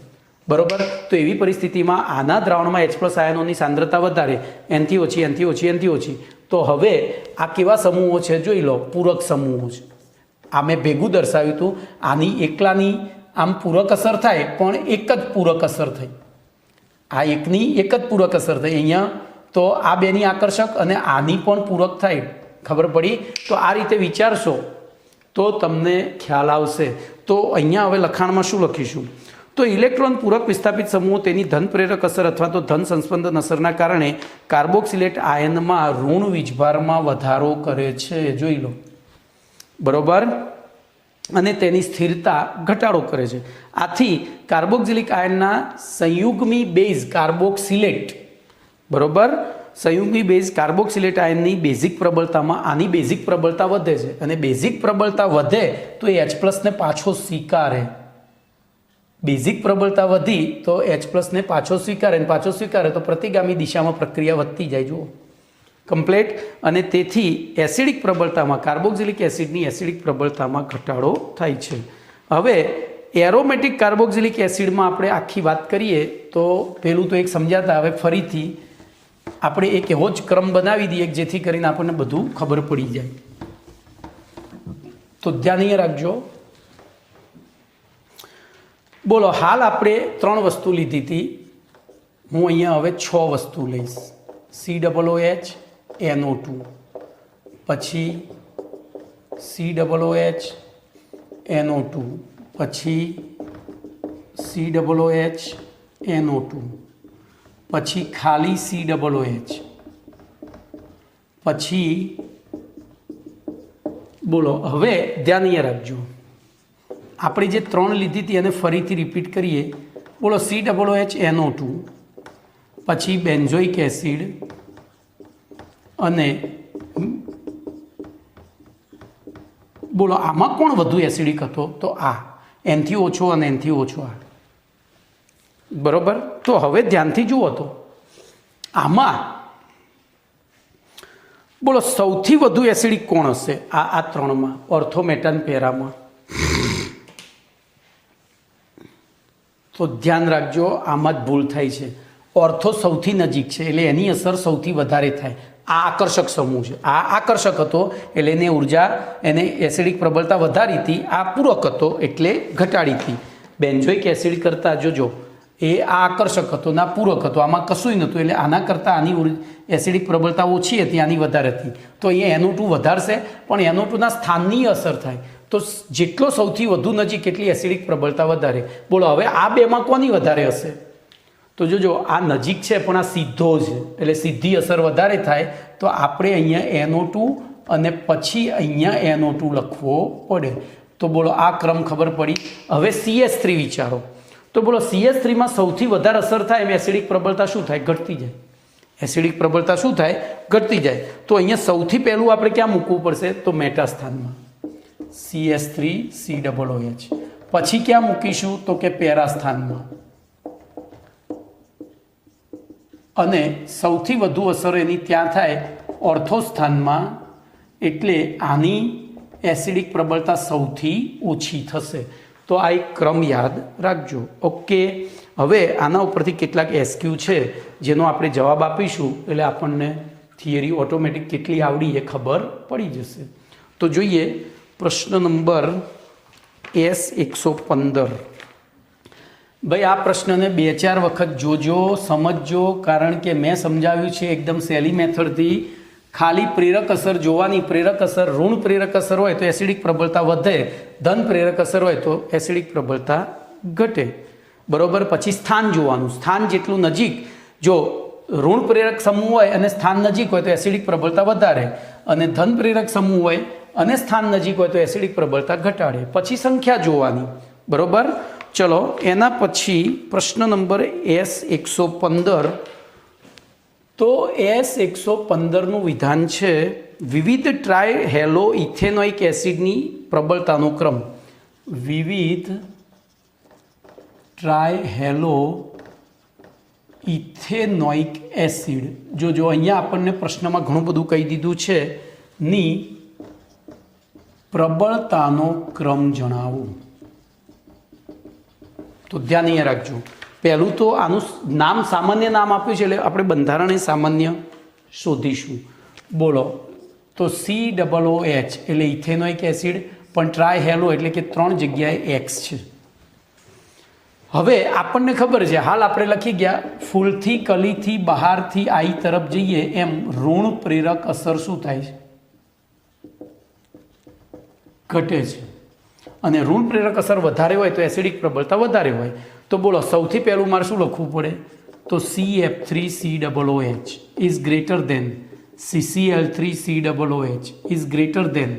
બરોબર. તો એવી પરિસ્થિતિમાં આના દ્રાવણમાં H પ્લસ આયનોની સાંદ્રતા વધારે, એનથી ઓછી, એનથી ઓછી, એનથી ઓછી. તો હવે આ કેવા સમૂહો છે જોઈ લો, પૂરક સમૂહો છે. આ મેં ભેગું દર્શાવ્યું હતું, આની એકલાની આમ પૂરક અસર થાય પણ એક જ પૂરક અસર થઈ, આ એકની એક જ પૂરક અસર થઈ. અહીંયા તો આ બેની આકર્ષક અને આની પણ પૂરક થાય, ખબર પડી? તો આ રીતે વિચારશો તો તમને ખ્યાલ આવશે. તો અહીંયા હવે લખાણમાં શું લખીશું? તો ઇલેક્ટ્રોન પૂરક વિસ્થાપિત સમૂહો તેની ધન પ્રેરક અસર અથવા તો ધન સંસ્પંદન અસરના કારણે કાર્બોક્સિલેટ આયનમાં ઋણ વીજભારમાં વધારો કરે છે, જોઈ લો. બરોબર. અને તેની સ્થિરતા ઘટાડો કરે છે. આથી કાર્બોક્સિલિક આયનના સંયુગ્મી બેઝ કાર્બોક્સિલેટ, બરોબર, સંયુગ્મી બેઝ કાર્બોક્સિલેટ આયનની બેઝિક પ્રબળતામાં આની બેઝિક પ્રબળતા વધે છે, અને બેઝિક પ્રબળતા વધે તો એ H પ્લસને પાછો સ્વીકારે. બેઝિક પ્રબળતા વધી તો H પ્લસને પાછો સ્વીકારે તો પ્રતિગામી દિશામાં પ્રક્રિયા વધતી જાય. જુઓ કમ્પ્લેટ. અને તેથી એસિડિક પ્રબળતામાં, કાર્બોક્સિલિક એસિડની એસિડિક પ્રબળતામાં ઘટાડો થાય છે. હવે એરોમેટિક કાર્બોક્સિલિક એસિડમાં આપણે આખી વાત કરીએ તો પહેલું તો એક સમજાતા, હવે ફરીથી આપણે એક એવો જ ક્રમ બનાવી દઈએ જેથી કરીને આપણને બધું ખબર પડી જાય. તો ધ્યાન અહીંયા રાખજો. બોલો હાલ આપણે 3 વસ્તુ લીધી હતી, હું અહીંયા હવે 6 વસ્તુ લઈશ. COOH NO2, પછી COOH NO2, પછી COOH NO2, પછી ખાલી COOH, પછી બોલો હવે ધ્યાન અહીંયા રાખજો, આપણે જે 3 લીધી હતી એને ફરીથી રિપીટ કરીએ. બોલો COOH NO2 પછી બેન્ઝોઇક એસિડ અને બોલો આમાં કોણ વધુ એસિડિક હતો? તો આ એનથી ઓછો અને એનથી ઓછો આ. બરોબર. તો હવે ધ્યાનથી જુઓ તો આમાં બોલો સૌથી વધુ એસિડિક કોણ હશે? આ 3માં ઓર્થોમેટાન પેરામાં. તો ધ્યાન રાખજો, આમાં જ ભૂલ થાય છે. ઓર્થો સૌથી નજીક છે એટલે એની અસર સૌથી વધારે થાય. આ આકર્ષક સમૂહ છે. આ આકર્ષક હતો એટલે એને ઉર્જા, એને એસિડિક પ્રબળતા વધારી હતી. આ પૂરક હતો એટલે ઘટાડી હતી. બેન્ઝોઇક એસિડ કરતાં જોજો એ આ આકર્ષક હતો ના પૂરક હતો, આમાં કશું નહોતું એટલે આના કરતાં આની એસિડિક પ્રબળતા ઓછી હતી, આની વધારે હતી. તો અહીંયા NO2 વધારશે પણ NO2ના સ્થાનની અસર થાય. તો જેટલો સૌથી વધુ નજીક એટલી એસિડિક પ્રબળતા વધારે. બોલો હવે આ બેમાં કોની વધારે હશે? તો જોજો આ નજીક છે પણ આ સીધો છે એટલે સીધી અસર વધારે થાય. તો આપણે અહીંયા NO2 અને પછી અહીંયા NO2 લખવો પડે. તો બોલો આ ક્રમ ખબર પડી. હવે CH3 વિચારો. તો બોલો CH3માં સૌથી વધારે અસર થાય એમ એસિડિક પ્રબળતા શું થાય? ઘટતી જાય. એસિડિક પ્રબળતા શું થાય? ઘટતી જાય. તો અહીંયા સૌથી પહેલું આપણે ક્યાં મૂકવું પડશે? તો મેટા સ્થાનમાં CH3COOH. પછી ક્યાં મૂકીશું? તો કે પેરા સ્થાનમાં. અને સૌથી વધુ અસર એની ત્યાં થાય ઓર્થો સ્થાનમાં એટલે આની એસિડિક પ્રબળતા સૌથી ઓછી થશે. તો આ એક ક્રમ યાદ રાખજો. ઓકે. હવે આના ઉપરથી કેટલાક SQ છે જેનો આપણે જવાબ આપીશું એટલે આપણને થિયરી ઓટોમેટિક કેટલી આવડી એ ખબર પડી જશે. તો જોઈએ પ્રશ્ન નંબર S115. ભાઈ આ પ્રશ્નને 2-4 વખત જોજો, સમજજો, કારણ કે મેં સમજાવ્યું છે એકદમ સહેલી મેથડથી. ખાલી પ્રેરક અસર જોવાની. પ્રેરક અસર ઋણ પ્રેરક અસર હોય તો એસિડિક પ્રબળતા વધે, ધન પ્રેરક અસર હોય તો એસિડિક પ્રબળતા ઘટે. બરોબર. પછી સ્થાન જોવાનું. સ્થાન જેટલું નજીક, જો ઋણ પ્રેરક સમૂહ હોય અને સ્થાન નજીક હોય તો એસિડિક પ્રબળતા વધારે, અને ધન પ્રેરક સમૂહ હોય અને સ્થાન નજીક હોય તો એસિડિક પ્રબળતા ઘટાડે. પછી સંખ્યા જોવાની. બરોબર. ચલો એના પછી પ્રશ્ન નંબર S115. તો S115નું વિધાન છે વિવિધ ટ્રાયહેલો ઇથેનોઇક એસિડની પ્રબળતાનો ક્રમ. વિવિધ ટ્રાયહેલો ઇથેનોઇક એસિડ. જો અહીંયા આપણને પ્રશ્નમાં ઘણું બધું કહી દીધું છે. ની પ્રબળતાનો ક્રમ જણાવો. તો ધ્યાન અહીંયા રાખજો. પહેલું તો આનું નામ સામાન્ય નામ આપ્યું છે એટલે આપણે બંધારણ સામાન્ય શોધીશું. બોલો તો COOH એટલે ઇથેનોઇક એસિડ, પણ ટ્રાયહેલો એટલે કે 3 જગ્યાએ X છે. હવે આપણને ખબર છે, હાલ આપણે લખી ગયા ફૂલથી કલીથી બહારથી આઈ તરફ જઈએ એમ ઋણ પ્રેરક અસર શું થાય છે? ઘટે છે. અને ઋણ પ્રેરક અસર વધારે હોય તો એસિડિક પ્રબળતા વધારે હોય. તો બોલો સૌથી પહેલું મારે શું લખવું પડે? તો CF3COOH is greater than CCl3COOH is greater than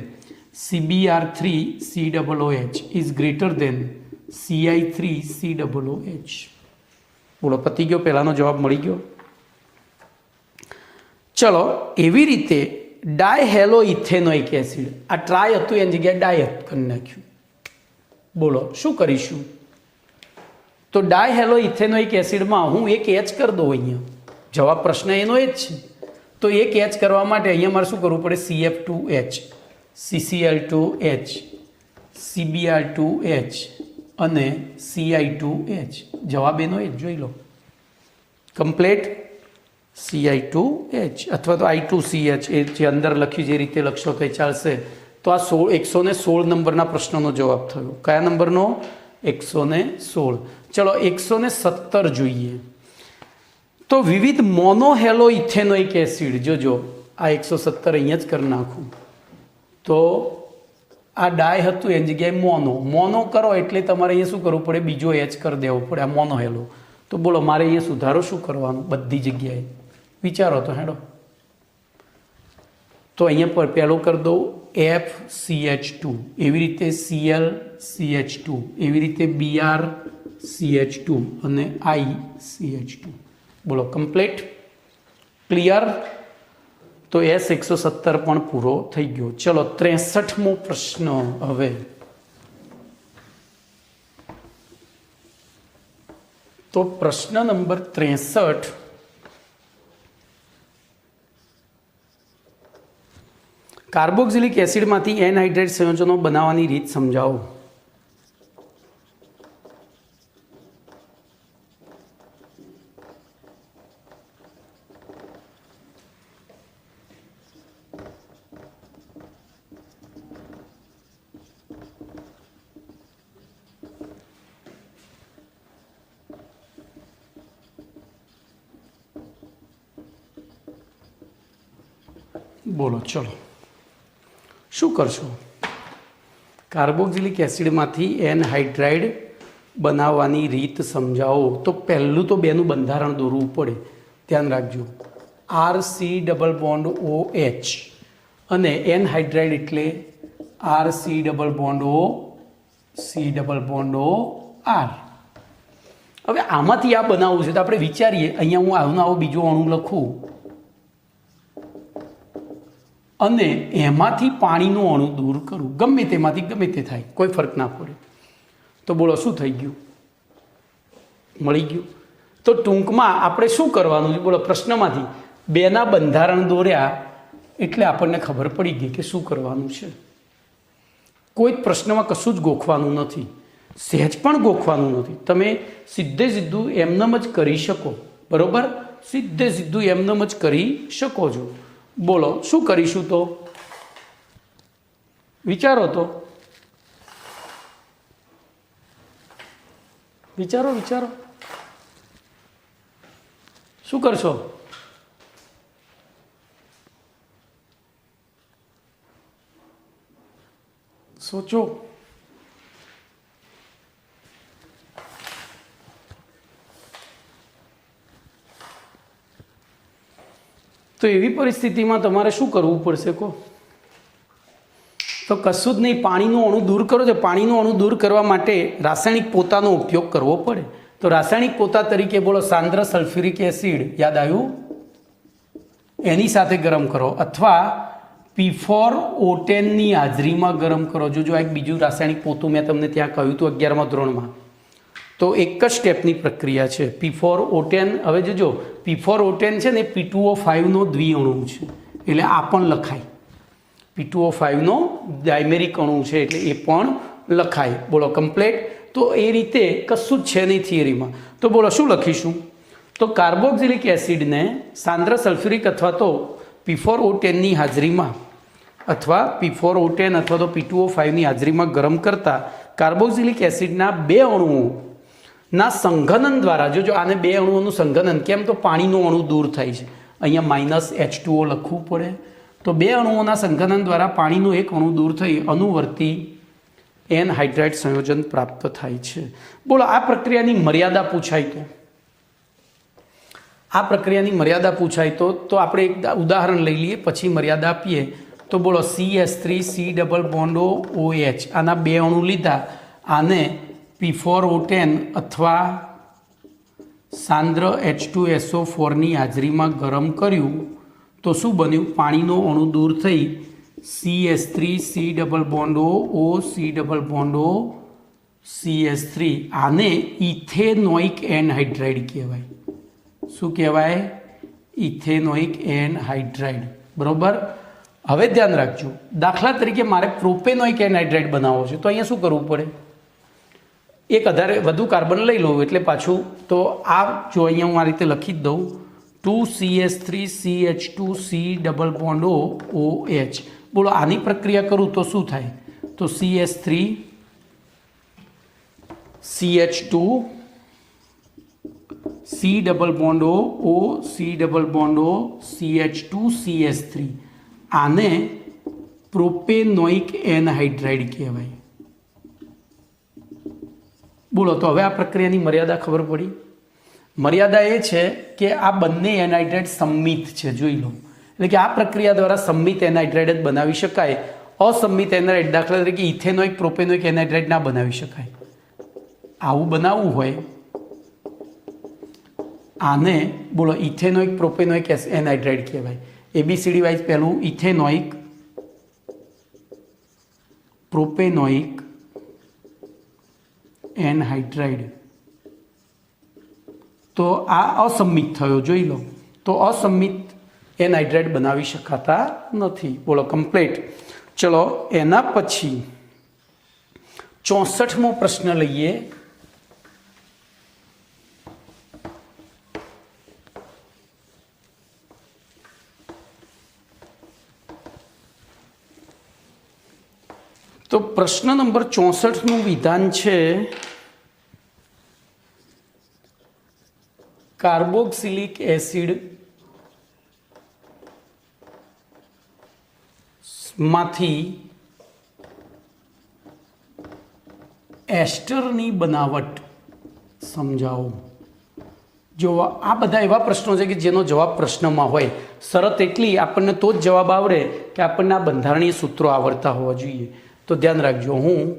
CBr3COOH is greater than CI3COOH. બોલો પતી ગયો. પહેલાનો જવાબ મળી ગયો. ચલો એવી રીતે ડાયહેલો ઇથેનોઇક એસિડ, આ ટ્રાય હતું એની જગ્યાએ ડાય કરી નાખ્યું. બોલો શું કરીશું? તો ડાયહેલો ઇથેનોઇક એસિડમાં હું એક H કરી દઉં. અહીંયા જવાબ પ્રશ્ન એનો એ જ છે. તો એક H કરવા માટે અહીંયા મારે શું કરવું પડે? CF2H, CCl2H, CBr2H અને CI2H. જવાબ એનો એ જ જોઈ લો. કમ્પ્લેટ. CI2H અથવા તો I2CH એ જે અંદર લખ્યું જે રીતે લખશો તો ચાલશે. તો આ 116 નંબરના પ્રશ્નનો જવાબ થયો. કયા નંબરનો? 116. ચલો 117 જોઈએ. તો વિવિધ મોનોહેલો ઇથેનોઇક એસિડ. જોજો આ 117 અહીંયા જ કરી નાખું. તો આ ડાય હતું એની જગ્યાએ મોનો કરો એટલે તમારે અહીંયા શું કરવું પડે? બીજો H કરી દેવો પડે. આ મોનોહેલો. તો બોલો મારે અહીંયા સુધારો શું કરવાનો? બધી જગ્યાએ વિચારો તો હેડો. તો અહીંયા પર પહેલો કરી દો FCH2, એવી રીતે ClCH2, એવી રીતે BrCH2 અને ICH2. બોલો કમ્પ્લીટ, ક્લિયર? તો S117 પણ પૂરો થઈ ગયો. ચલો 63મો પ્રશ્ન. હવે તો પ્રશ્ન નંબર 63, કાર્બોક્સિલિક એસિડમાંથી એનહાઇડ્રેટ સંયોજનો બનાવવાની રીત સમજાવો. બોલો ચલો શું કરશો? કાર્બોક્સિલિક એસિડમાંથી એનહાઇડ્રાઇડ બનાવવાની રીત સમજાવો. તો પહેલું તો બેનું બંધારણ દોરવું પડે, ધ્યાન રાખજો. RC≡OH અને એનહાઇડ્રાઇડ એટલે RC≡OC≡R. હવે આમાંથી આ બનાવવું છે તો આપણે વિચારીએ. અહીંયા હું આવો બીજો અણુ લખું અને એમાંથી પાણીનું અણુ દૂર કરું, ગમે તેમાંથી ગમે તે થાય, કોઈ ફરક ના પડે. તો બોલો શું થઈ ગયું? મળી ગયું. તો ટૂંકમાં આપણે શું કરવાનું છે? બોલો પ્રશ્નમાંથી બેના બંધારણ દોર્યા એટલે આપણને ખબર પડી ગઈ કે શું કરવાનું છે. કોઈ પ્રશ્નમાં કશું જ ગોખવાનું નથી, સહેજ પણ ગોખવાનું નથી. તમે સીધું એમનેમ જ કરી શકો, બરોબર? સીધું એમનેમ જ કરી શકો છો. બોલો શું કરીશું? તો વિચારો, તો વિચારો શું કરશો? સોચો. તો એવી પરિસ્થિતિમાં તમારે શું કરવું પડશે કહો? તો કશું જ નહીં, પાણીનું અણુ દૂર કરો છો. પાણીનું અણુ દૂર કરવા માટે રાસાયણિક પોતાનો ઉપયોગ કરવો પડે. તો રાસાયણિક પોતા તરીકે બોલો સાંદ્ર સલ્ફ્યુરિક એસિડ, યાદ આવ્યું? એની સાથે ગરમ કરો, અથવા P4O10ની હાજરીમાં ગરમ કરો. જો આ એક બીજું રાસાયણિક પોતું મેં તમને ત્યાં કહ્યું હતું 11મા ધોરણમાં. તો એક જ સ્ટેપની પ્રક્રિયા છે P4O10. હવે જોજો P4O10 છે ને P2O5નો દ્વિઅણુ છે, એટલે આ પણ લખાય. P2O5નો ડાયમેરિક અણુ છે એટલે એ પણ લખાય. બોલો કમ્પ્લીટ. તો એ રીતે કશું જ છે નહીં થિયરીમાં. તો બોલો શું લખીશું? તો કાર્બોક્સિલિક એસિડને સાંદ્ર સલ્ફ્યુરિક અથવા તો P4O10ની હાજરીમાં અથવા P4O10 અથવા તો P2O5ની હાજરીમાં ગરમ કરતા કાર્બોક્સિલિક એસિડના બે અણુઓના સંઘનન દ્વારા, જો આને બે અણુઓનું સંઘનન, કેમ? તો પાણીનું અણુ દૂર થાય છે. અહીંયા -H2O લખવું પડે. તો બે અણુઓના સંઘનન દ્વારા પાણીનું એક અણુ દૂર થઈ અનુવર્તી એનહાઇડ્રાઇડ સંયોજન પ્રાપ્ત થાય છે. બોલો આ પ્રક્રિયાની મર્યાદા પૂછાય તો? આ પ્રક્રિયાની મર્યાદા પૂછાય તો આપણે એક ઉદાહરણ લઈ લઈએ, પછી મર્યાદા આપીએ. તો બોલો CH3C≡OH, આના બે અણુ લીધા, આને P4O10 અથવા સાંદ્ર H2SO4ની હાજરીમાં ગરમ કર્યું તો શું બન્યું? પાણીનો અણુ દૂર થઈ CH3C≡OC≡CH3. આને ઇથેનોઇક એનહાઇડ્રાઇડ કહેવાય. શું કહેવાય? Ethanoic anhydride. બરોબર. હવે ધ્યાન રાખજો, દાખલા તરીકે મારે પ્રોપેનોઇક એનહાઇડ્રાઇડ બનાવવો છે, તો અહીંયા શું કરવું પડે? એક વધુ કાર્બન લઈ લઉં એટલે પાછું. તો આ જો અહીંયા હું આ રીતે લખી જ દઉં, 2CH3CH2C≡OH. બોલો આની પ્રક્રિયા કરું તો શું થાય? તો CH3CH2 C≡OC≡CH2CH3. આને પ્રોપેનોઇક એનહાઇડ્રાઇડ કહેવાય. બોલો તો હવે આ પ્રક્રિયાની મર્યાદા ખબર પડી. મર્યાદા એ છે કે આ બંને એનહાઇડ્રાઇડ સંમિત છે, જોઈ લો. એટલે કે આ પ્રક્રિયા દ્વારા સંમિત એનહાઇડ્રાઇડ જ બનાવી શકાય. અસંમિત એનહાઇડ્રાઇડ દાખલા તરીકે ઇથેનોઇક પ્રોપેનોઇક એનહાઇડ્રાઇડ ના બનાવી શકાય. આવું બનાવવું હોય આને બોલો ઇથેનોઇક પ્રોપેનોઇક એનહાઇડ્રાઇડ કહેવાય. ABCD વાઇઝ પહેલું ઇથેનોઇક પ્રોપેનોઇક એનહાઇડ્રાઇડ. તો આ અસંમિત થયો, જોઈ લો. તો અસંમિત એનહાઇડ્રાઇડ બનાવી શકાતા નથી. બોલો કમ્પ્લીટ. ચલો એના પછી 64મો પ્રશ્ન લઈએ. તો પ્રશ્ન નંબર 64નું વિધાન છે કાર્બોક્સિલિક એસિડ માંથી એસ્ટરની બનાવટ સમજાવો. જો આ બધા એવા પ્રશ્નો છે કે જેનો જવાબ પ્રશ્નમાં હોય. શરત એટલી આપણને તો જ જવાબ આવડે કે આપણને આ બંધારણીય સૂત્રો આવડતા હોવા જોઈએ. તો ધ્યાન રાખજો, હું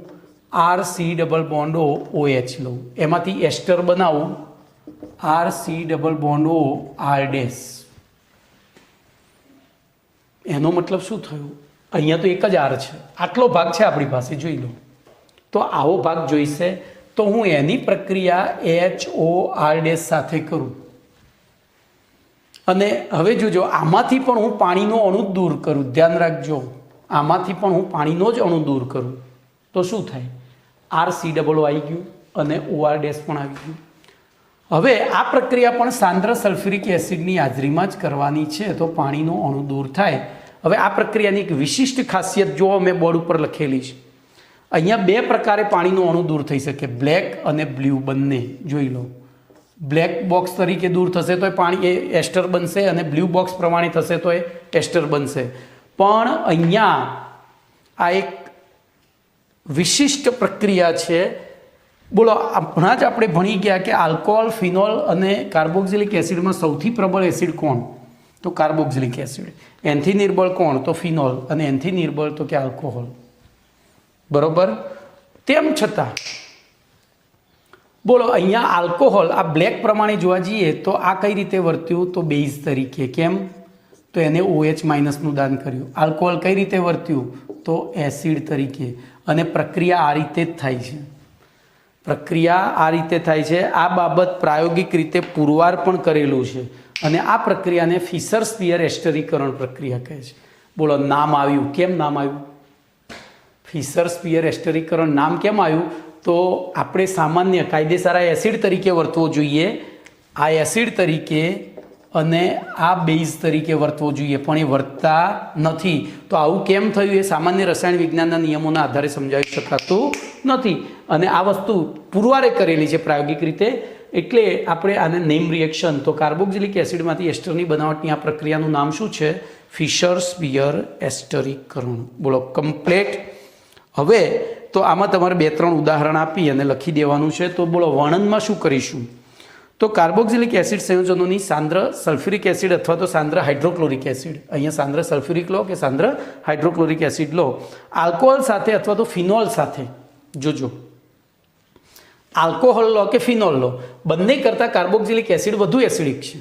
RC≡OH લઉં, એમાંથી એસ્ટર બનાવું RC≡OR'. એનો મતલબ શું થયું? અહીંયા તો એક જ R છે, આટલો ભાગ છે આપણી પાસે, જોઈ લો. તો આવો ભાગ જોઈશે તો હું એની પ્રક્રિયા HOR' સાથે કરું. અને હવે જોજો, આમાંથી પણ હું પાણીનો અણુ દૂર કરું. ધ્યાન રાખજો, આમાંથી પણ હું પાણીનો જ અણુ દૂર કરું તો શું થાય? RC આવી ગયું અને OR' પણ આવી ગયું. હવે આ પ્રક્રિયા પણ સાંદ્ર સલ્ફ્યુરિક એસિડની હાજરીમાં જ કરવાની છે તો પાણીનો અણુ દૂર થાય. હવે આ પ્રક્રિયાની એક વિશિષ્ટ ખાસિયત જો મેં બોર્ડ ઉપર લખેલી છે. અહીંયા બે પ્રકારે પાણીનો અણુ દૂર થઈ શકે, બ્લેક અને બ્લુ બંને. જોઈ લો, બ્લેક બોક્સ તરીકે દૂર થશે તો એ પાણી એ એસ્ટર બનશે અને બ્લુ બોક્સ પ્રમાણે થશે તો એ એસ્ટર બનશે. પણ અહીંયા આ એક વિશિષ્ટ પ્રક્રિયા છે. બોલો, હમણાં જ આપણે ભણી ગયા કે આલ્કોહોલ, ફિનોલ અને કાર્બોક્સિલિક એસિડમાં સૌથી પ્રબળ એસિડ કોણ? તો કાર્બોક્સિલિક એસિડ. એનથી નિર્બળ કોણ? તો ફિનોલ. અને એનથી નિર્બળ તો કે આલ્કોહોલ. બરોબર. તેમ છતાં બોલો, અહીંયા આલ્કોહોલ આ બ્લેક પ્રમાણે જોવા જઈએ તો આ કઈ રીતે વર્ત્યું? તો બેઝ તરીકે. કેમ? તો એને OH- નું દાન કર્યું. આલ્કોહોલ કઈ રીતે વર્ત્યું? તો એસિડ તરીકે. અને પ્રક્રિયા આ રીતે જ થાય છે. પ્રક્રિયા આ રીતે થાય છે. આ બાબત પ્રાયોગિક રીતે પુરવાર પણ કરેલું છે. અને આ પ્રક્રિયાને ફિશર-સ્પિયર એસ્ટરીકરણ પ્રક્રિયા કહે છે. બોલો, નામ આવ્યું. કેમ નામ આવ્યું? ફિશર-સ્પિયર એસ્ટરીકરણ નામ કેમ આવ્યું? તો આપણે સામાન્ય કાયદેસર આ એસિડ તરીકે વર્તવો જોઈએ, આ એસિડ તરીકે, અને આ બેઝ તરીકે વર્તવો જોઈએ, પણ એ વર્તતા નથી. તો આવું કેમ થયું? એ સામાન્ય રસાયણ વિજ્ઞાનના નિયમોના આધારે સમજાવી શકાતું નથી. અને આ વસ્તુ પુરવારે કરેલી છે પ્રાયોગિક રીતે. એટલે આપણે આને નેમ રિએક્શન, તો કાર્બોક્સિલિક એસિડમાંથી એસ્ટરની બનાવટની આ પ્રક્રિયાનું નામ શું છે? ફિશર-સ્પિયર એસ્ટરીકરણ. બોલો કમ્પ્લીટ. હવે તો આમાં તમારે 2-3 ઉદાહરણ આપી અને લખી દેવાનું છે. તો બોલો, વર્ણનમાં શું કરીશું? તો કાર્બોક્સિલિક એસિડ સંયોજનોની સાંદ્ર સલ્ફ્યુરિક એસિડ અથવા તો સાંદ્ર હાઇડ્રોક્લોરિક એસિડ, અહીંયા સાંદ્ર સલ્ફ્યુરિક લો કે સાંદ્ર હાઇડ્રોક્લોરિક એસિડ લો, આલ્કોહોલ સાથે અથવા તો ફિનોલ સાથે. જોજો, આલ્કોહોલ લો કે ફિનોલ લો, બંને કરતાં કાર્બોક્સિલિક એસિડ વધુ એસિડિક છે.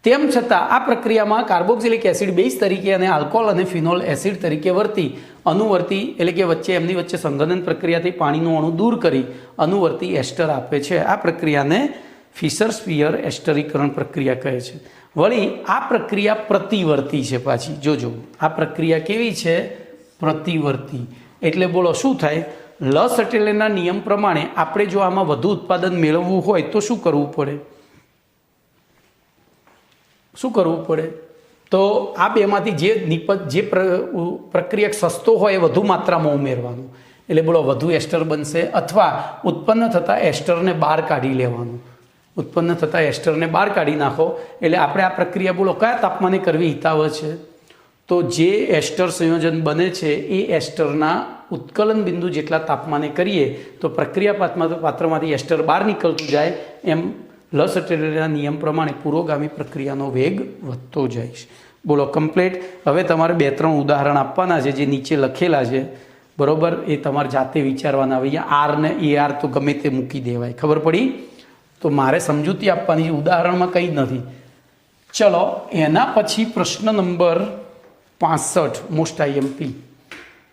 તેમ છતાં આ પ્રક્રિયામાં કાર્બોક્સિલિક એસિડ બેઝ તરીકે અને આલ્કોહોલ અને ફિનોલ એસિડ તરીકે વર્તી અનુવર્તી, એટલે કે એમની વચ્ચે સંઘનન પ્રક્રિયાથી પાણીનું અણુ દૂર કરી અનુવર્તી એસ્ટર આપે છે. આ પ્રક્રિયાને ફિશર-સ્પિયર એસ્ટરીકરણ પ્રક્રિયા કહે છે. વળી આ પ્રક્રિયા પ્રતિવર્તી છે. પાછી જોજો, આ પ્રક્રિયા કેવી છે? પ્રતિવર્તી. એટલે બોલો શું થાય? લસટેલેના નિયમ પ્રમાણે આપણે જો આમાં વધુ ઉત્પાદન મેળવવું હોય તો શું કરવું પડે? શું કરવું પડે? તો આ બેમાંથી જે પ્રક્રિયક સસ્તો હોય એ વધુ માત્રામાં ઉમેરવાનું. એટલે બોલો, વધુ એસ્ટર બનશે. અથવા ઉત્પન્ન થતા એસ્ટરને બહાર કાઢી લેવાનું. ઉત્પન્ન થતા એસ્ટરને બહાર કાઢી નાખો. એટલે આપણે આ પ્રક્રિયા બોલો કયા તાપમાને કરવી હિતાવહ છે? તો જે એસ્ટર સંયોજન બને છે એ એસ્ટરના ઉત્કલન બિંદુ જેટલા તાપમાને કરીએ તો પ્રક્રિયા પાત્રમાંથી એસ્ટર બહાર નીકળતું જાય. એમ લસટેલેના નિયમ પ્રમાણે પુરોગામી પ્રક્રિયાનો વેગ વધતો જાય છે. બોલો કમ્પ્લીટ. હવે તમારે 2-3 ઉદાહરણ આપવાના છે જે નીચે લખેલા છે, બરોબર, એ તમારે જાતે વિચારવાના. હવે અહીંયા આર ને એ આર તો ગમે તે મૂકી દેવાય, ખબર પડી? તો મારે સમજૂતી આપવાની છે, ઉદાહરણમાં કંઈ જ નથી. ચલો એના પછી પ્રશ્ન નંબર 65 મોસ્ટ આઈએમપી.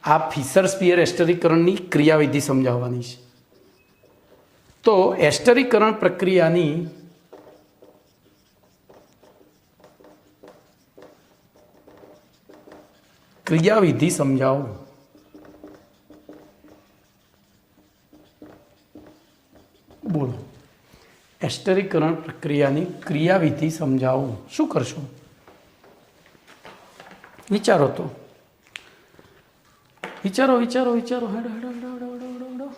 આ ફિશર સ્પિયર એસ્ટરીકરણની ક્રિયાવિધિ સમજાવવાની છે. તો એસ્ટરીકરણ પ્રક્રિયાની ક્રિયાવિધિ સમજાવો. બોલો, એસ્ટરીકરણ પ્રક્રિયાની ક્રિયાવિધિ સમજાવો. શું કરશો? વિચારો તો, વિચારો વિચારો વિચારો. હેડો હેડો હેડો હેડો હેડો હેડો.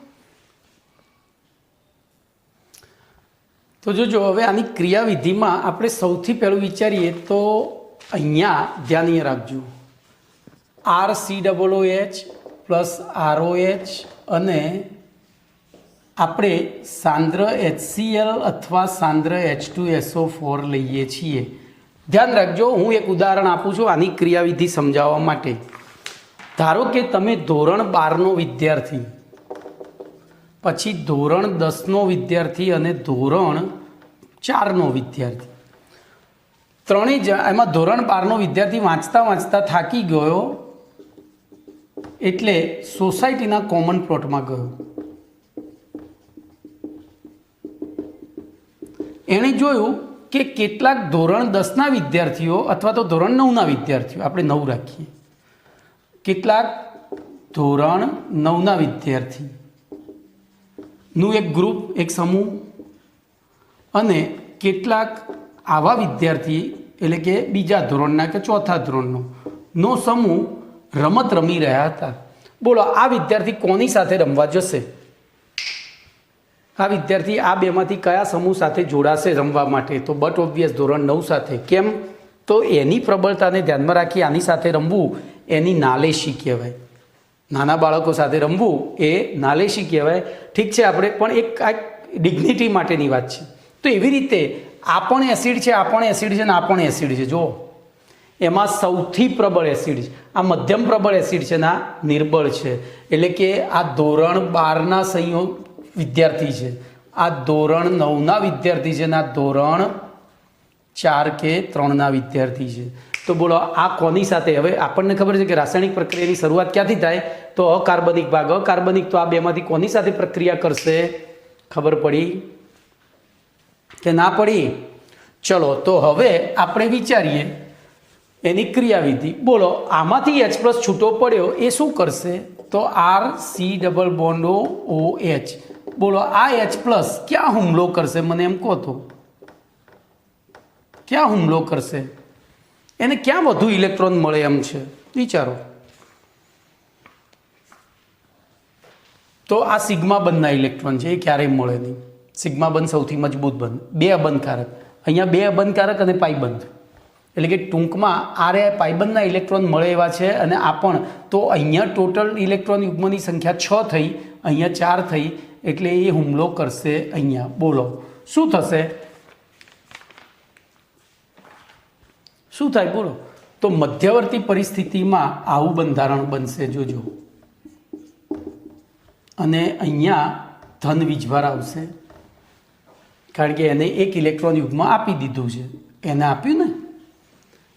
તો જોજો, હવે આની ક્રિયાવિધિમાં આપણે સૌથી પહેલું વિચારીએ તો અહીંયા ધ્યાન રાખજો, RCOOH પ્લસ ROH અને આપણે સાંદ્ર HCl અથવા સાંદ્ર H2SO4 લઈએ છીએ. ધ્યાન રાખજો, હું એક ઉદાહરણ આપું છું આની ક્રિયાવિધિ સમજાવવા માટે. ધારો કે તમે ધોરણ 12નો વિદ્યાર્થી, પછી ધોરણ 10નો વિદ્યાર્થી અને ધોરણ 4નો વિદ્યાર્થી, ત્રણેય એમાં ધોરણ 12નો વિદ્યાર્થી વાંચતા વાંચતા થાકી ગયો એટલે સોસાયટીના કોમન પ્લોટમાં ગયો. એણે જોયું કે કેટલાક ધોરણ 10ના વિદ્યાર્થીઓ અથવા તો ધોરણ 9ના વિદ્યાર્થીઓ, આપણે 9 રાખીએ, કેટલાક ધોરણ 9ના વિદ્યાર્થીનું એક ગ્રુપ, એક સમૂહ, અને કેટલાક આવા વિદ્યાર્થી એટલે કે બીજા ધોરણના કે ચોથા ધોરણનો સમૂહ રમત રમી રહ્યા હતા. બોલો, આ વિદ્યાર્થી કોની સાથે રમવા જશે? આ વિદ્યાર્થી આ બેમાંથી કયા સમૂહ સાથે જોડાશે રમવા માટે? તો બટ ઓબ્વિયસ ધોરણ 9 સાથે. કેમ? તો એની પ્રબળતાને ધ્યાનમાં રાખી આની સાથે રમવું એની નાલેશી કહેવાય. નાના બાળકો સાથે રમવું એ નાલેશી કહેવાય. ઠીક છે, આપણે પણ એક ડિગ્નિટી માટેની વાત છે. તો એવી રીતે આ પણ એસિડ છે, આ પણ એસિડ છે, ને આ પણ એસિડ છે. જો એમાં સૌથી પ્રબળ એસિડ છે, આ મધ્યમ પ્રબળ એસિડ છે, ને આ નિર્બળ છે. એટલે કે આ ધોરણ 12ના સંયોગ વિદ્યાર્થી છે, આ ધોરણ 9ના વિદ્યાર્થી છે, ને આ ધોરણ 4 કે 3ના વિદ્યાર્થી છે. તો બોલો, આ કોની સાથે? હવે આપણને ખબર છે કે રાસાયણિક પ્રક્રિયાની શરૂઆત ક્યાંથી થાય? તો અકાર્બનિક ભાગ. અકાર્બનિક તો આ બેમાંથી કોની સાથે પ્રક્રિયા કરશે? ખબર પડી કે ના પડી? ચલો, તો હવે આપણે વિચારીએ એની ક્રિયાવિધિ. બોલો, આમાંથી H+ છૂટો પડ્યો એ શું કરશે? તો RC≡OH. બોલો, આ H+ ક્યાં હુમલો કરશે? મને એમ કહો તો ક્યાં હુમલો કરશે? એને ક્યાં વધુ ઇલેક્ટ્રોન મળે એમ છે? વિચારો. તો આ સિગ્મા બંધના ઇલેક્ટ્રોન છે, એ ક્યારેય મળે નહીં. સિગ્મા બંધ સૌથી મજબૂત બંધ, 2 અબંધકારક. અહીંયા 2 અબંધકારક અને પાઈબંધ, એટલે કે ટૂંકમાં આરે પાઈબંધના ઇલેક્ટ્રોન મળે એવા છે. અને આ પણ. તો અહીંયા ટોટલ ઇલેક્ટ્રોન યુગ્મની સંખ્યા 6 થઈ, અહીંયા 4 થઈ, એટલે એ હુમલો કરશે અહીંયા. બોલો, શું થશે? શું થાય? બોલો. તો મધ્યવર્તી પરિસ્થિતિમાં આવું બંધારણ બનશે, જોજો. અને અહીંયા ધન વીજભાર આવશે, કારણ કે એને 1 ઇલેક્ટ્રોન યુગ્મ આપી દીધું છે, એને આપ્યું ને.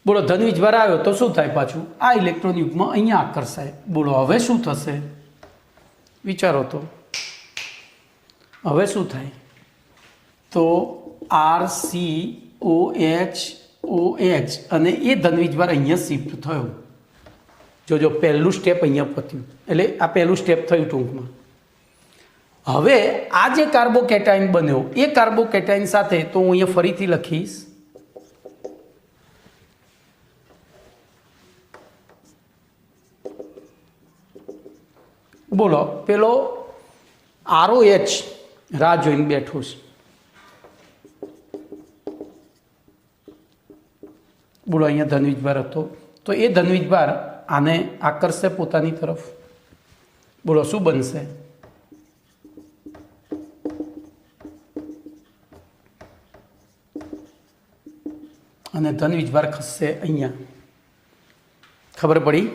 બોલો, ધન વીજભાર આવ્યો તો શું થાય? પાછું આ ઇલેક્ટ્રોન યુગ્મ અહીંયા આકર્ષાય. બોલો, હવે શું થશે? વિચારો તો, હવે શું થાય? તો RCOH અને એ ધન વીજભાર અહીંયા શિફ્ટ થયો. જોજો, પહેલું સ્ટેપ અહીંયા પત્યું, એટલે આ પહેલું સ્ટેપ થયું ટૂંકમાં. હવે આ જે કાર્બોકેટાઇન બન્યો એ કાર્બોકેટાઇન સાથે તો હું અહીંયા ફરીથી લખીશ, બોલો, પેલો ROH રાહ જોઈને બેઠો છે. બોલો, અહીંયા ધનવીજભાર હતો, તો એ ધનવીજભાર આને આકર્ષે પોતાની તરફ. બોલો, શું બનશે? અને ધન વીજભાર ખસશે અહીંયા. ખબર પડી?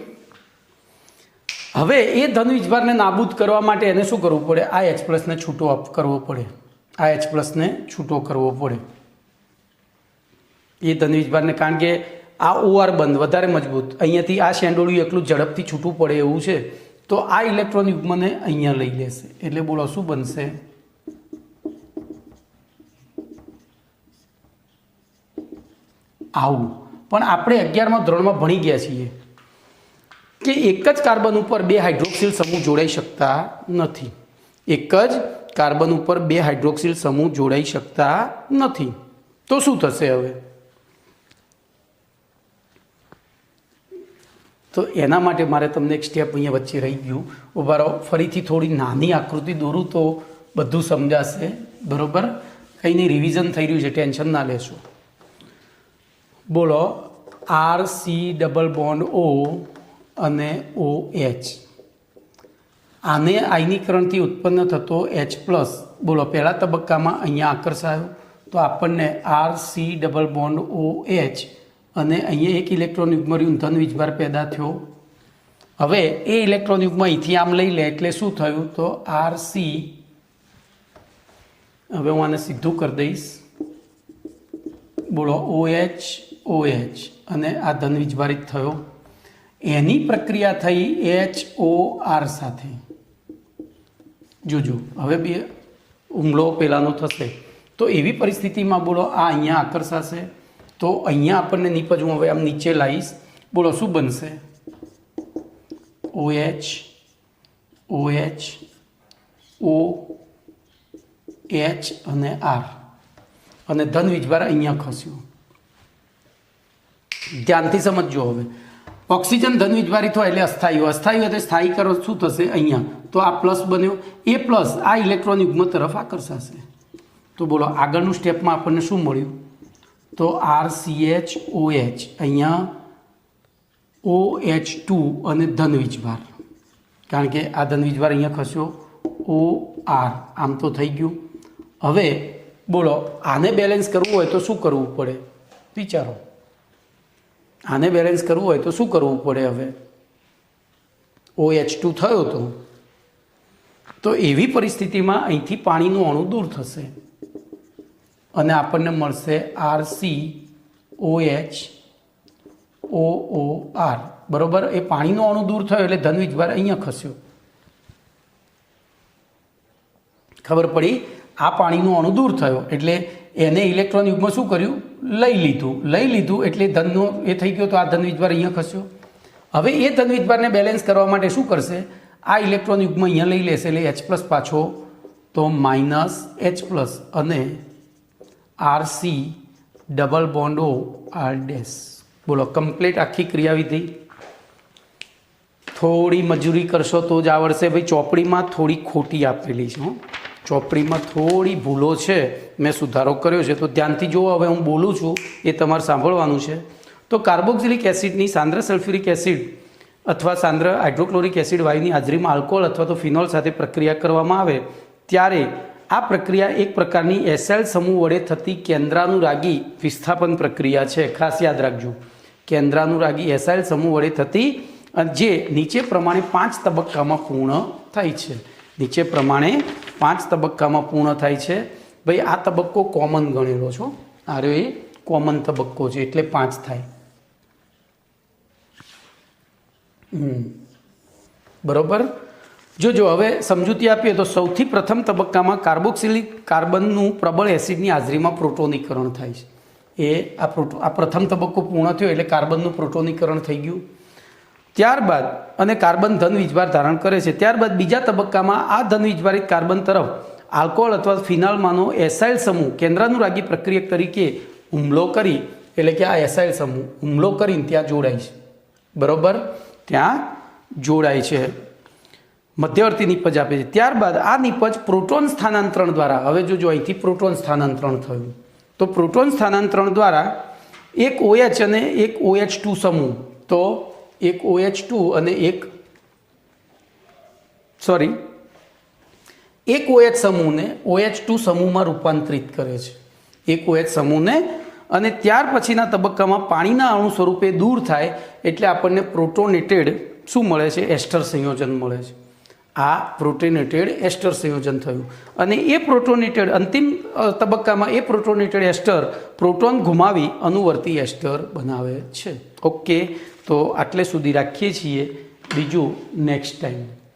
હવે એ ધન વીજભારને નાબૂદ કરવા માટે એને શું કરવું પડે? આ H પ્લસને છૂટો કરવો પડે. આ H પ્લસને છૂટો કરવો પડે એ ધન વીજભારને, કારણ કે આ OR બંધ વધારે મજબૂત, અહીંયાથી આ શેન્ડોળિયું એટલું ઝડપથી છૂટું પડે એવું છે, તો આ ઇલેક્ટ્રોન યુગ્મને અહીંયા લઈ લેશે. એટલે બોલો શું બનશે? આવું. પણ આપણે 11મા ધોરણમાં ભણી ગયા છીએ કે એક જ કાર્બન ઉપર 2 હાઇડ્રોક્સિલ સમૂહ જોડાઈ શકતા નથી. એક જ કાર્બન ઉપર 2 હાઇડ્રોક્સિલ સમૂહ જોડાઈ શકતા નથી. તો શું થશે હવે? તો એના માટે મારે તમને એક સ્ટેપ અહીંયા વચ્ચે રહી ગયું. ઉભા રહો, ફરીથી થોડી નાની આકૃતિ દોરું તો બધું સમજાશે. બરોબર? કંઈ નહીં, રિવિઝન થઈ રહ્યું છે, ટેન્શન ના લેશો. બોલો, RC ડબલ બોન્ડ O અને OH, આને આયનીકરણથી ઉત્પન્ન થતો H પ્લસ, બોલો પહેલા તબક્કામાં અહીંયા આકર્ષાયો તો આપણને RC ડબલ બોન્ડ OH અને અહીંયા એક ઇલેક્ટ્રોન યુગ્મ ધન વીજભાર પેદા થયો. હવે એ ઇલેક્ટ્રોન યુગ્મ અહીંથી આમ લઈ લે એટલે શું થયું? તો RC, હવે હું આને સીધું કરી દઈશ. બોલો OH અને આ ધન વીજભારિત થયો. એની પ્રક્રિયા થઈ HOR સાથે. જોજો હવે બે હુમલો પેલાનો થશે. તો એવી પરિસ્થિતિમાં બોલો આ અહીંયા આકર્ષાશે. તો અહીંયા આપણને નીપજવું, હવે આમ નીચે લાવીશ. બોલો શું બનશે? OH અને R, અને ધન વીજભાર અહીંયા ખસ્યું. ધ્યાનથી સમજજો. હવે ઓક્સિજન ધન વીજભારિત હોય એટલે અસ્થાયી એટલે સ્થાયી કરો શું થશે? અહીંયા તો આ પ્લસ બન્યો, એ પ્લસ આ ઇલેક્ટ્રોન યુગ્મ તરફ આકર્ષાશે. તો બોલો આગળનું સ્ટેપમાં આપણને શું મળ્યું? તો RCHOH, અહીંયા OH2 અને ધન વીજભાર, કારણ કે આ ધન વીજભાર અહીંયા ખસ્યો. OR આમ તો થઈ ગયું. હવે બોલો આને બેલેન્સ કરવું હોય તો શું કરવું પડે? વિચારો. આને બેલેન્સ કરવું હોય તો શું કરવું પડે? હવે OH2 થયો તો એવી પરિસ્થિતિમાં અહીંથી પાણીનું અણુ દૂર થશે અને આપણને મળશે RCOHOOR. બરોબર? એ પાણીનો અણુ દૂર થયો એટલે ધન વીજભાર અહીંયા ખસ્યો. ખબર પડી? આ પાણીનો અણુ દૂર થયો એટલે એને ઇલેક્ટ્રોન યુગ્મ શું કર્યું? લઈ લીધું એટલે ધનનો એ થઈ ગયો. તો આ ધન વીજભાર અહીંયા ખસ્યો. હવે એ ધન વીજભારને બેલેન્સ કરવા માટે શું કરશે? આ ઇલેક્ટ્રોન યુગ્મ અહીંયા લઈ લેશે એટલે H પ્લસ પાછો, તો -H પ્લસ અને RC double bond O R dash. બોલો કમ્પ્લીટ આખી ક્રિયાવિધિ. થોડી મજૂરી કરશો તો જ આવડશે ભાઈ. ચોપડીમાં થોડી ખોટી આપેલી છે. ચોપડીમાં થોડી ભૂલો છે, મેં સુધારો કર્યો છે, તો ધ્યાનથી જુઓ. હવે હું બોલું છું એ તમારે સાંભળવાનું છે. તો કાર્બોક્સિલિક એસિડની સાંદ્ર સલ્ફ્યુરિક એસિડ અથવા સાંદ્ર હાઇડ્રોક્લોરિક એસિડ વાયુની હાજરીમાં આલ્કોહોલ અથવા તો ફિનોલ સાથે પ્રક્રિયા કરવામાં આવે ત્યારે આ પ્રક્રિયા એક પ્રકારની એસાઇલ સમૂહ વડે થતી કેન્દ્રાનુરાગી વિસ્થાપન પ્રક્રિયા છે. ખાસ યાદ રાખજો, કેન્દ્રાનુરાગી એસાઇલ સમૂહ વડે થતી, જે નીચે પ્રમાણે 5 તબક્કામાં પૂર્ણ થાય છે. નીચે પ્રમાણે 5 તબક્કામાં પૂર્ણ થાય છે. ભાઈ આ તબક્કો કોમન ગણેલો છો, આ રહ્યો એ કોમન તબક્કો છે એટલે 5 થાય. બરોબર? જોજો હવે સમજૂતી આપીએ તો સૌથી પ્રથમ તબક્કામાં કાર્બોક્સિલિક કાર્બનનું પ્રબળ એસિડની હાજરીમાં પ્રોટોનીકરણ થાય છે. આ પ્રથમ તબક્કો પૂર્ણ થયો એટલે કાર્બનનું પ્રોટોનીકરણ થઈ ગયું. ત્યારબાદ અને કાર્બન ધન વીજભાર ધારણ કરે છે. ત્યારબાદ બીજા તબક્કામાં આ ધન વીજભારિત કાર્બન તરફ આલ્કોહોલ અથવા ફિનાલમાંનો એસાઇલ સમૂહ કેન્દ્રાનુરાગી પ્રક્રિયા તરીકે હુમલો કરી, એટલે કે આ એસાઇલ સમૂહ હુમલો કરીને ત્યાં જોડાય છે. બરોબર? ત્યાં જોડાય છે, મધ્યવર્તી નિપજ આપે છે. ત્યારબાદ આ નિપજ પ્રોટોન સ્થાનાંતરણ દ્વારા, હવે જોજો અહીંથી પ્રોટોન સ્થાનાંતરણ થયું, તો પ્રોટોન સ્થાનાંતરણ દ્વારા એક OH અને એક OH2 સમૂહ, તો એક OH2 અને એક OH સમૂહને OH2 સમૂહમાં રૂપાંતરિત કરે છે. એક OH સમૂહને અને ત્યાર પછીના તબક્કામાં પાણીના અણુ સ્વરૂપે દૂર થાય એટલે આપણને પ્રોટોનેટેડ શું મળે છે? એસ્ટર સંયોજન મળે છે. આ પ્રોટોનેટેડ એસ્ટર સંયોજન થયું અને એ પ્રોટોનેટેડ અંતિમ તબક્કામાં એ પ્રોટોનેટેડ એસ્ટર પ્રોટોન ગુમાવી અનુવર્તી એસ્ટર બનાવે છે. ઓકે, તો આટલે સુધી રાખીએ છીએ. બીજું નેક્સ્ટ ટાઈમ.